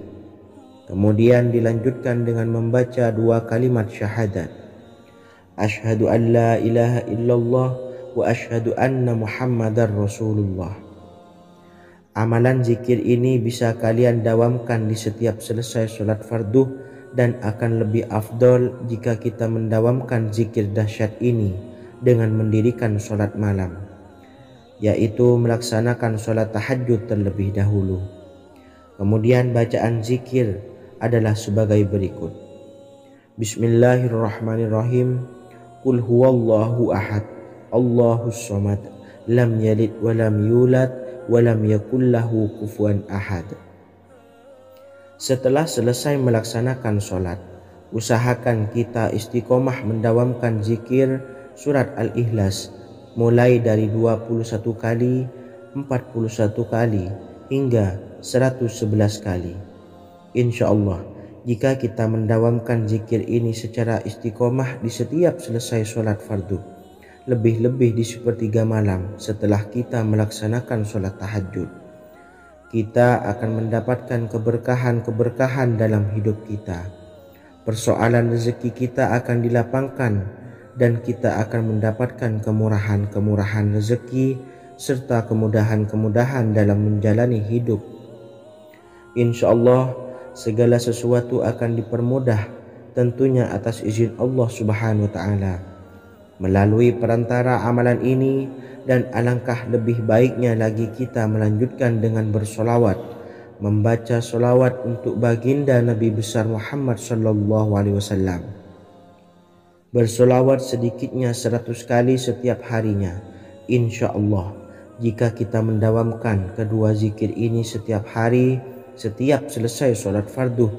Kemudian dilanjutkan dengan membaca dua kalimat syahadat. Asyhadu an la ilaha illallah wa asyhadu anna Muhammadar Rasulullah. Amalan zikir ini bisa kalian dawamkan di setiap selesai sholat fardu, dan akan lebih afdol jika kita mendawamkan zikir dahsyat ini dengan mendirikan sholat malam, yaitu melaksanakan sholat tahajud terlebih dahulu. Kemudian bacaan zikir adalah sebagai berikut. Bismillahirrahmanirrahim. Qul huwallahu ahad, Allahus samad, lam yalid wa lam yulad wa lam yakul lahu kufuwan ahad. Setelah selesai melaksanakan sholat, usahakan kita istiqomah mendawamkan zikir surat Al-Ikhlas mulai dari 21 kali, 41 kali, hingga 111 kali. Insya Allah, jika kita mendawamkan zikir ini secara istiqomah di setiap selesai sholat fardu, lebih-lebih di sepertiga malam setelah kita melaksanakan sholat tahajud, kita akan mendapatkan keberkahan-keberkahan dalam hidup kita. Persoalan rezeki kita akan dilapangkan, dan kita akan mendapatkan kemurahan-kemurahan rezeki serta kemudahan-kemudahan dalam menjalani hidup. Insya Allah segala sesuatu akan dipermudah, tentunya atas izin Allah Subhanahu wa taala. Melalui perantara amalan ini, dan alangkah lebih baiknya lagi kita melanjutkan dengan bersolawat, membaca solawat untuk baginda Nabi besar Muhammad sallallahu alaihi wasallam. Bersolawat sedikitnya 100 kali setiap harinya. Insya Allah, jika kita mendawamkan kedua zikir ini setiap hari, setiap selesai sholat fardu,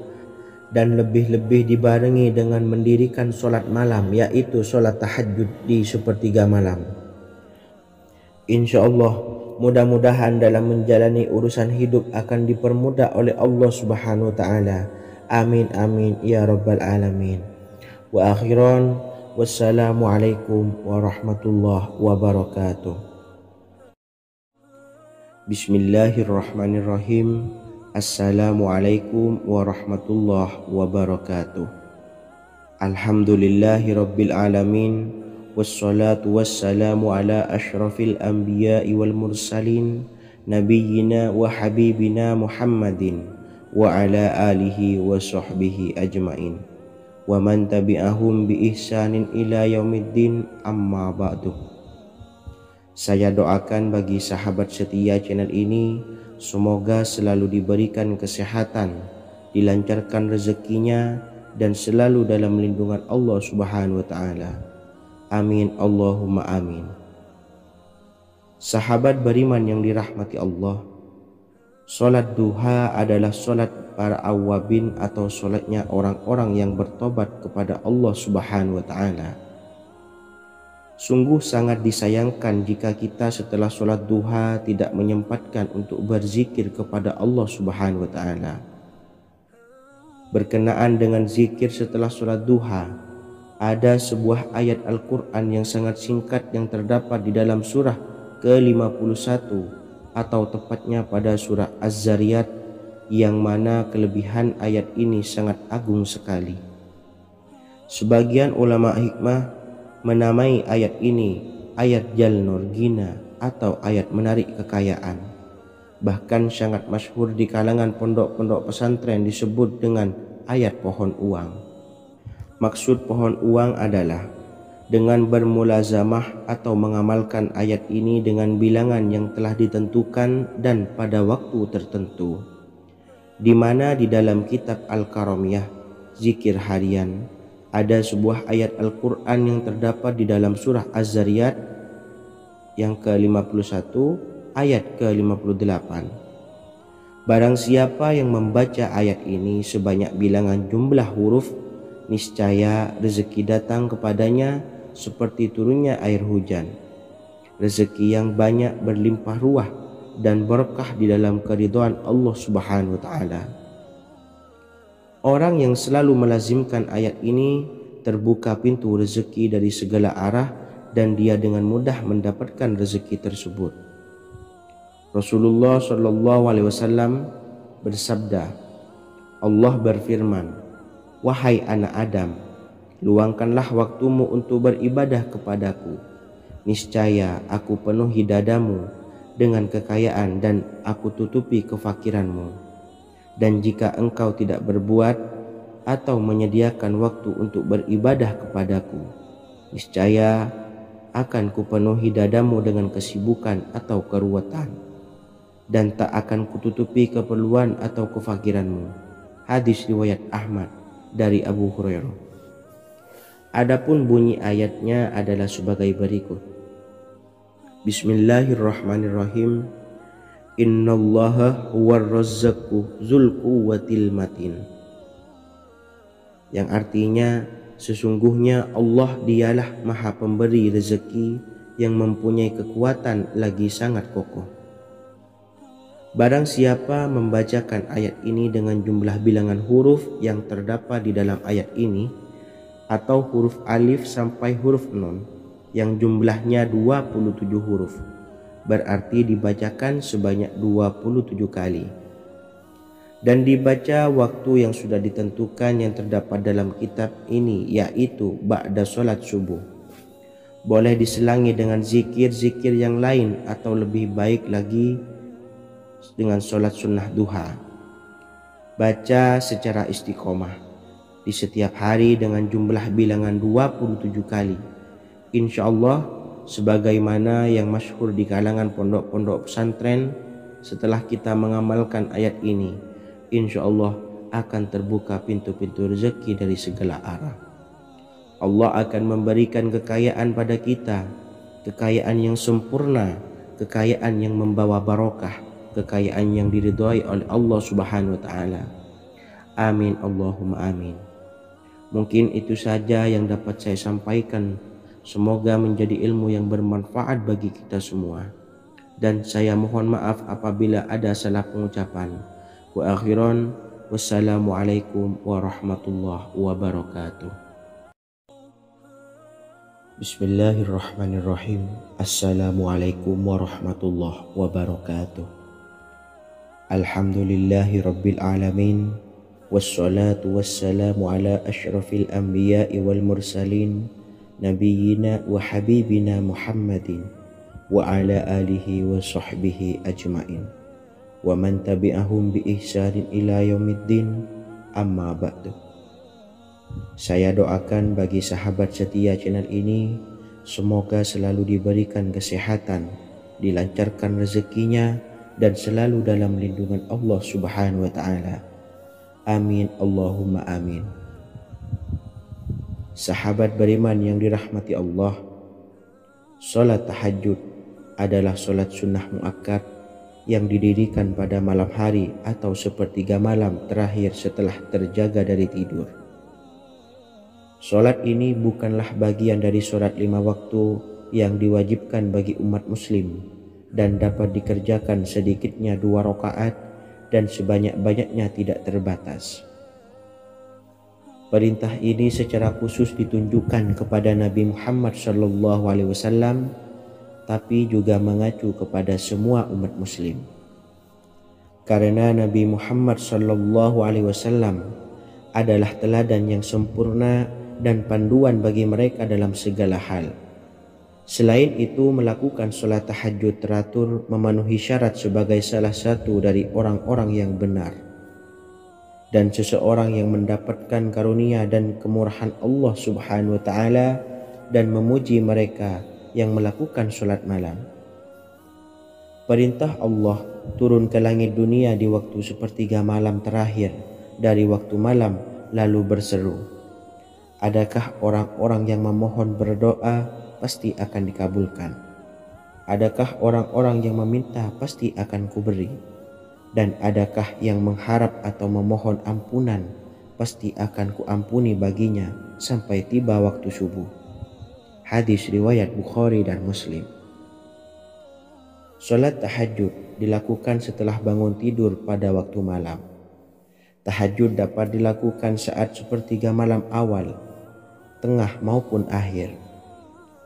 dan lebih-lebih dibarengi dengan mendirikan sholat malam, yaitu sholat tahajud di sepertiga malam, insya Allah mudah-mudahan dalam menjalani urusan hidup akan dipermudah oleh Allah Subhanahu wa ta'ala. Amin amin ya Rabbal Alamin. Wa akhiran, wassalamualaikum warahmatullahi wabarakatuh. Bismillahirrahmanirrahim. Assalamualaikum warahmatullahi wabarakatuh. Alhamdulillahi rabbil alamin, wassalatu wassalamu ala ashrafil anbiya'i wal mursalin, nabiyyina wa habibina Muhammadin wa ala alihi wa sahbihi ajmain wa man tabi'ahum bi ihsanin ila yaumiddin, amma ba'du. Saya doakan bagi sahabat setia channel ini, semoga selalu diberikan kesehatan, dilancarkan rezekinya, dan selalu dalam lindungan Allah Subhanahu wa ta'ala. Amin Allahumma amin. Sahabat beriman yang dirahmati Allah, solat duha adalah solat para awabin atau solatnya orang-orang yang bertobat kepada Allah Subhanahu wa ta'ala. Sungguh sangat disayangkan jika kita setelah solat duha tidak menyempatkan untuk berzikir kepada Allah Subhanahu wa ta'ala. Berkenaan dengan zikir setelah solat duha, ada sebuah ayat Al-Quran yang sangat singkat yang terdapat di dalam surah ke-51 atau tepatnya pada surah Az-Zariyat, yang mana kelebihan ayat ini sangat agung sekali. Sebagian ulama hikmah menamai ayat ini ayat Jalnur Gina atau ayat menarik kekayaan. Bahkan sangat masyhur di kalangan pondok-pondok pesantren disebut dengan ayat pohon uang. Maksud pohon uang adalah dengan bermulazamah atau mengamalkan ayat ini dengan bilangan yang telah ditentukan dan pada waktu tertentu, di mana di dalam kitab Al-Karamiyah zikir harian ada sebuah ayat Al-Quran yang terdapat di dalam surah Az-Zariyat yang ke-51 ayat ke-58. Barang siapa yang membaca ayat ini sebanyak bilangan jumlah huruf, niscaya rezeki datang kepadanya seperti turunnya air hujan, rezeki yang banyak berlimpah ruah dan berkah di dalam keridhaan Allah Subhanahu wa ta'ala. Orang yang selalu melazimkan ayat ini terbuka pintu rezeki dari segala arah dan dia dengan mudah mendapatkan rezeki tersebut. Rasulullah SAW bersabda, Allah berfirman, "Wahai anak Adam, luangkanlah waktumu untuk beribadah kepadaku. Niscaya aku penuhi dadamu dengan kekayaan dan aku tutupi kefakiranmu. Dan jika engkau tidak berbuat atau menyediakan waktu untuk beribadah kepadaku, niscaya akan kupenuhi dadamu dengan kesibukan atau keruwetan, dan tak akan kututupi keperluan atau kefakiranmu." Hadis riwayat Ahmad dari Abu Hurairah. Adapun bunyi ayatnya adalah sebagai berikut. Bismillahirrahmanirrahim. Innallaha huwar razzaqu dzul quwwatil matin. Yang artinya, sesungguhnya Allah dialah maha pemberi rezeki yang mempunyai kekuatan lagi sangat kokoh. Barang siapa membacakan ayat ini dengan jumlah bilangan huruf yang terdapat di dalam ayat ini, atau huruf alif sampai huruf nun yang jumlahnya 27 huruf, berarti dibacakan sebanyak 27 kali, dan dibaca waktu yang sudah ditentukan yang terdapat dalam kitab ini, yaitu ba'da solat subuh. Boleh diselangi dengan zikir-zikir yang lain atau lebih baik lagi dengan solat sunnah duha. Baca secara istiqomah di setiap hari dengan jumlah bilangan 27 kali. Insya Allah, sebagaimana yang masyhur di kalangan pondok-pondok pesantren, setelah kita mengamalkan ayat ini, insya Allah akan terbuka pintu-pintu rezeki dari segala arah. Allah akan memberikan kekayaan pada kita, kekayaan yang sempurna, kekayaan yang membawa barokah, kekayaan yang diridhai oleh Allah Subhanahu wa ta'ala. Amin Allahumma amin. Mungkin itu saja yang dapat saya sampaikan. Semoga menjadi ilmu yang bermanfaat bagi kita semua. Dan saya mohon maaf apabila ada salah pengucapan. Wa akhiran, wassalamualaikum warahmatullahi wabarakatuh. Bismillahirrahmanirrahim. Assalamualaikum warahmatullahi wabarakatuh. Alhamdulillahi rabbil alamin. Wassalatu wassalamu ala asyrafil anbiya'i wal mursalin, Nabiyyina wa habibina Muhammadin wa ala alihi wa sahbihi ajmain. wa man tabi'ahum bi ihsanin ila yaumiddin, amma ba'du. Saya doakan bagi sahabat setia channel ini, semoga selalu diberikan kesehatan, dilancarkan rezekinya, dan selalu dalam lindungan Allah Subhanahu wa Ta'ala. Amin Allahumma amin. Sahabat beriman yang dirahmati Allah, salat tahajud adalah salat sunnah muakkad yang didirikan pada malam hari atau sepertiga malam terakhir setelah terjaga dari tidur. Salat ini bukanlah bagian dari salat 5 waktu yang diwajibkan bagi umat muslim dan dapat dikerjakan sedikitnya 2 rakaat dan sebanyak-banyaknya tidak terbatas. Perintah ini secara khusus ditunjukkan kepada Nabi Muhammad SAW, tapi juga mengacu kepada semua umat muslim. Karena Nabi Muhammad SAW adalah teladan yang sempurna dan panduan bagi mereka dalam segala hal. Selain itu, melakukan sholat tahajud teratur memenuhi syarat sebagai salah satu dari orang-orang yang benar. Dan seseorang yang mendapatkan karunia dan kemurahan Allah Subhanahu wa Ta'ala dan memuji mereka yang melakukan sholat malam. Perintah Allah turun ke langit dunia di waktu sepertiga malam terakhir dari waktu malam, lalu berseru, adakah orang-orang yang memohon berdoa pasti akan dikabulkan? Adakah orang-orang yang meminta pasti akan kuberi? Dan adakah yang mengharap atau memohon ampunan pasti akan kuampuni baginya sampai tiba waktu subuh. Hadis riwayat Bukhari dan Muslim. Salat tahajud dilakukan setelah bangun tidur pada waktu malam. Tahajud dapat dilakukan saat sepertiga malam awal, tengah maupun akhir.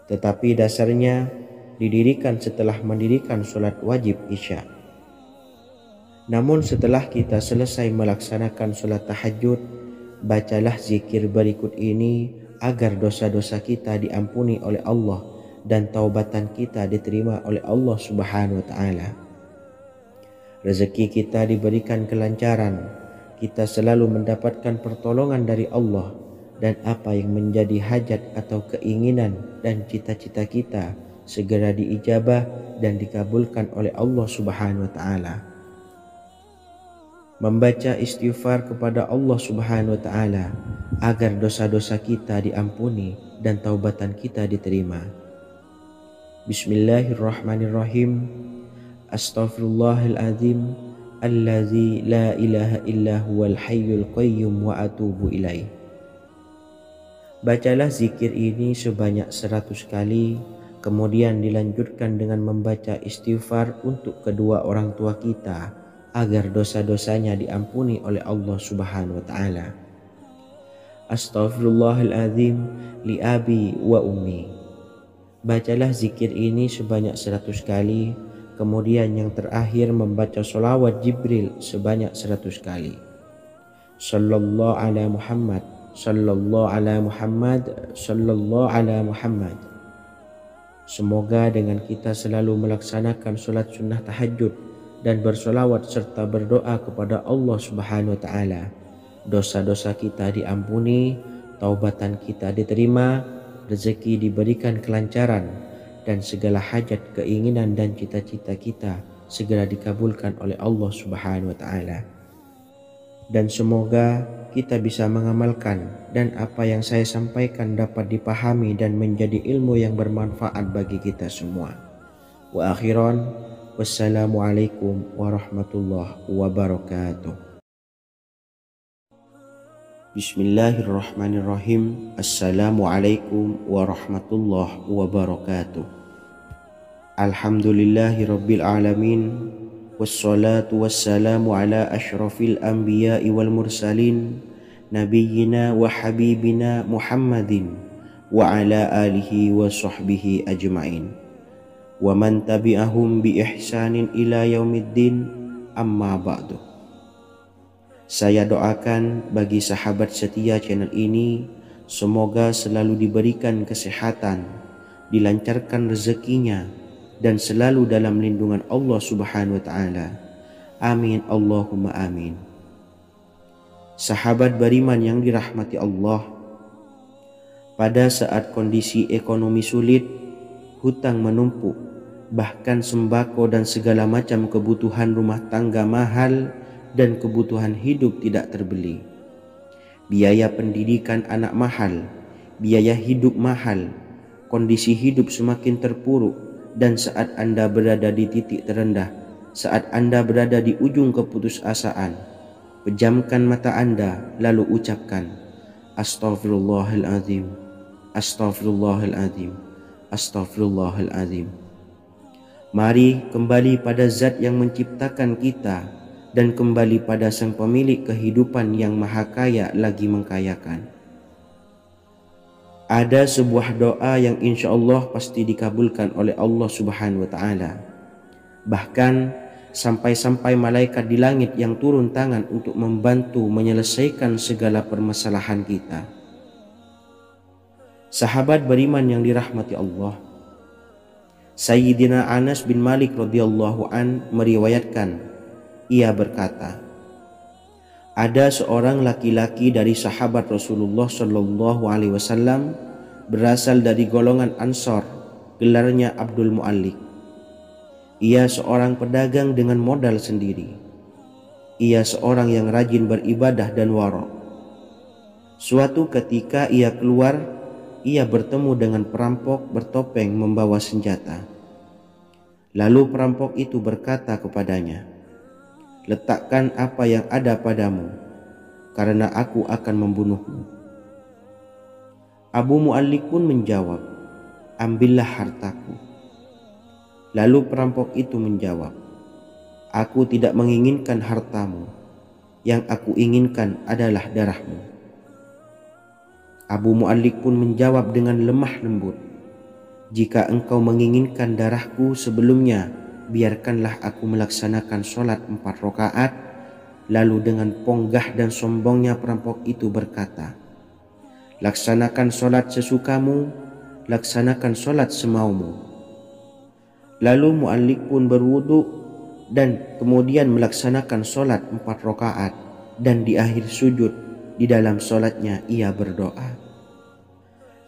Tetapi dasarnya didirikan setelah mendirikan sholat wajib isya. Namun setelah kita selesai melaksanakan sholat tahajud, bacalah zikir berikut ini agar dosa-dosa kita diampuni oleh Allah dan taubatan kita diterima oleh Allah Subhanahu wa Ta'ala. Rezeki kita diberikan kelancaran, kita selalu mendapatkan pertolongan dari Allah, dan apa yang menjadi hajat atau keinginan dan cita-cita kita segera diijabah dan dikabulkan oleh Allah Subhanahu wa Ta'ala. Membaca istighfar kepada Allah Subhanahu wa Ta'ala agar dosa-dosa kita diampuni dan taubatan kita diterima. Bismillahirrahmanirrahim. Astaghfirullahaladzim allazi la ilaha illa huwal hayyul qayyum wa atubu ilaih. Bacalah zikir ini sebanyak 100 kali, kemudian dilanjutkan dengan membaca istighfar untuk kedua orang tua kita agar dosa-dosanya diampuni oleh Allah Subhanahu wa Ta'ala. Astaghfirullahaladzim li abi wa ummi. Bacalah zikir ini sebanyak 100 kali, kemudian yang terakhir membaca sholawat Jibril sebanyak 100 kali. Sallallahu ala Muhammad, sallallahu ala Muhammad, sallallahu ala Muhammad. Semoga dengan kita selalu melaksanakan sholat sunnah tahajud dan bersolawat serta berdoa kepada Allah Subhanahu wa Ta'ala, dosa-dosa kita diampuni, taubatan kita diterima, rezeki diberikan kelancaran, dan segala hajat, keinginan dan cita-cita kita segera dikabulkan oleh Allah Subhanahu wa Ta'ala. Dan semoga kita bisa mengamalkan dan apa yang saya sampaikan dapat dipahami dan menjadi ilmu yang bermanfaat bagi kita semua. Wa akhiran, wassalamualaikum warahmatullahi wabarakatuh. Bismillahirrahmanirrahim. Assalamualaikum warahmatullahi wabarakatuh. Alhamdulillahi rabbil alamin, wassalatu wassalamu ala ashrafil anbiya'i wal mursalin, nabiyyina wa habibina Muhammadin wa ala alihi wa sahbihi ajma'in, wa man tabi'ahum bi ihsanin ila yaumiddin, amma ba'du. Saya doakan bagi sahabat setia channel ini, semoga selalu diberikan kesehatan, dilancarkan rezekinya, dan selalu dalam lindungan Allah Subhanahu wa Ta'ala. Amin Allahumma amin. Sahabat beriman yang dirahmati Allah, pada saat kondisi ekonomi sulit, hutang menumpuk, bahkan sembako dan segala macam kebutuhan rumah tangga mahal dan kebutuhan hidup tidak terbeli. Biaya pendidikan anak mahal, biaya hidup mahal, kondisi hidup semakin terpuruk, dan saat Anda berada di titik terendah, saat Anda berada di ujung keputusasaan, pejamkan mata Anda lalu ucapkan, Astaghfirullahaladzim, Astaghfirullahaladzim, Astaghfirullahaladzim. Mari kembali pada Zat yang menciptakan kita dan kembali pada Sang Pemilik kehidupan yang maha kaya lagi mengkayakan. Ada sebuah doa yang insya Allah pasti dikabulkan oleh Allah Subhanahu wa Ta'ala. Bahkan sampai-sampai malaikat di langit yang turun tangan untuk membantu menyelesaikan segala permasalahan kita. Sahabat beriman yang dirahmati Allah, Sayyidina Anas bin Malik radhiyallahu an meriwayatkan, ia berkata, ada seorang laki-laki dari sahabat Rasulullah Shallallahu Alaihi Wasallam berasal dari golongan Ansor, gelarnya Abdul Mu'allik. Ia seorang pedagang dengan modal sendiri. Ia seorang yang rajin beribadah dan wara'. Suatu ketika ia keluar, ia bertemu dengan perampok bertopeng membawa senjata. Lalu perampok itu berkata kepadanya, letakkan apa yang ada padamu, karena aku akan membunuhmu. Abu Mu'allik pun menjawab, ambillah hartaku. Lalu perampok itu menjawab, aku tidak menginginkan hartamu, yang aku inginkan adalah darahmu. Abu Mu'allik pun menjawab dengan lemah lembut, jika engkau menginginkan darahku sebelumnya, biarkanlah aku melaksanakan sholat 4 rakaat. Lalu dengan ponggah dan sombongnya perampok itu berkata, laksanakan sholat sesukamu, laksanakan sholat semaumu. Lalu Mu'allik pun berwudu dan kemudian melaksanakan sholat 4 rakaat, dan di akhir sujud di dalam sholatnya ia berdoa.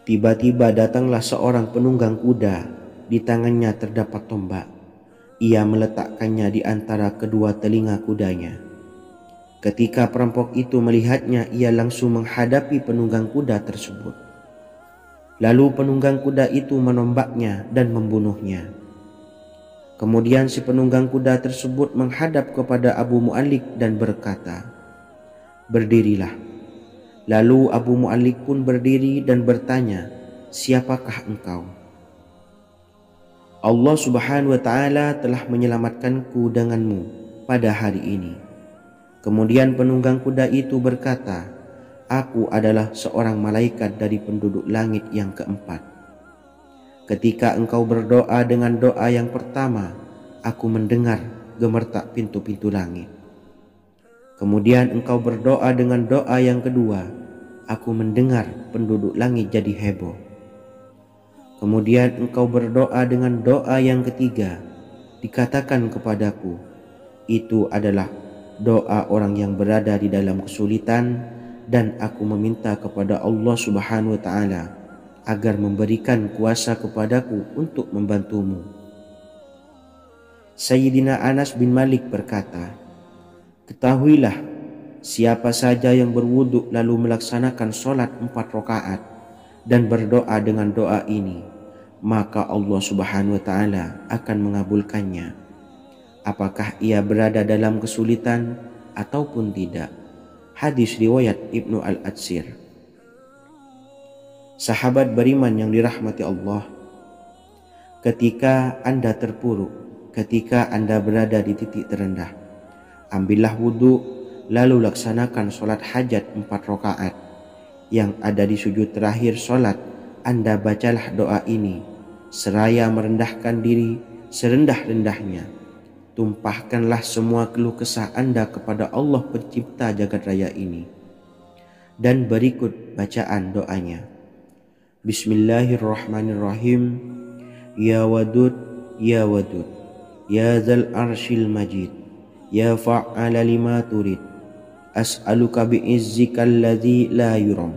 Tiba-tiba datanglah seorang penunggang kuda, di tangannya terdapat tombak. Ia meletakkannya di antara kedua telinga kudanya. Ketika perampok itu melihatnya, ia langsung menghadapi penunggang kuda tersebut. Lalu penunggang kuda itu menombaknya dan membunuhnya. Kemudian si penunggang kuda tersebut menghadap kepada Abu Mu'allik dan berkata, berdirilah. Lalu Abu Mu'allik pun berdiri dan bertanya, siapakah engkau? Allah Subhanahu wa Ta'ala telah menyelamatkanku denganmu pada hari ini. Kemudian penunggang kuda itu berkata, aku adalah seorang malaikat dari penduduk langit yang keempat. Ketika engkau berdoa dengan doa yang pertama, aku mendengar gemertak pintu-pintu langit. Kemudian engkau berdoa dengan doa yang kedua, aku mendengar penduduk langit jadi heboh. Kemudian engkau berdoa dengan doa yang ketiga, dikatakan kepadaku, itu adalah doa orang yang berada di dalam kesulitan, dan aku meminta kepada Allah Subhanahu wa Ta'ala agar memberikan kuasa kepadaku untuk membantumu. Sayyidina Anas bin Malik berkata, ketahuilah, siapa saja yang berwudu lalu melaksanakan sholat 4 rakaat dan berdoa dengan doa ini, maka Allah Subhanahu wa Ta'ala akan mengabulkannya, apakah ia berada dalam kesulitan ataupun tidak. Hadis riwayat Ibnu Al-Atsir. Sahabat beriman yang dirahmati Allah, ketika Anda terpuruk, ketika Anda berada di titik terendah, ambillah wudu, lalu laksanakan sholat hajat 4 rakaat. Yang ada di sujud terakhir sholat, Anda bacalah doa ini, seraya merendahkan diri serendah-rendahnya. Tumpahkanlah semua keluh kesah Anda kepada Allah pencipta jagat raya ini. Dan berikut bacaan doanya. Bismillahirrahmanirrahim. Ya Wadud, Ya Wadud, Ya Zal Arshil Majid, ya fa'ala lima turid, as'aluka bi'izzika alladhi la yuram,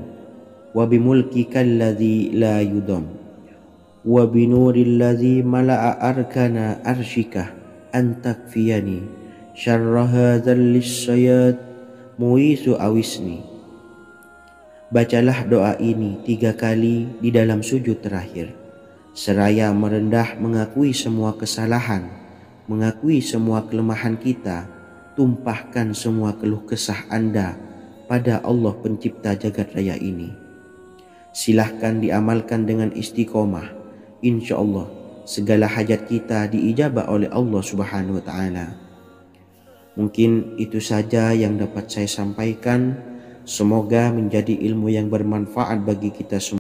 wa bimulkika alladhi la yudam, wa binuril ladzi mala'a arkana arsyika an takfiyani syarra hadzal lisyayat muisu awisni. Bacalah doa ini 3 kali di dalam sujud terakhir, seraya merendah mengakui semua kesalahan, mengakui semua kelemahan kita, tumpahkan semua keluh kesah Anda pada Allah pencipta jagat raya ini. Silahkan diamalkan dengan istiqomah. Insya Allah segala hajat kita diijabah oleh Allah Subhanahu wa Ta'ala. Mungkin itu saja yang dapat saya sampaikan. Semoga menjadi ilmu yang bermanfaat bagi kita semua.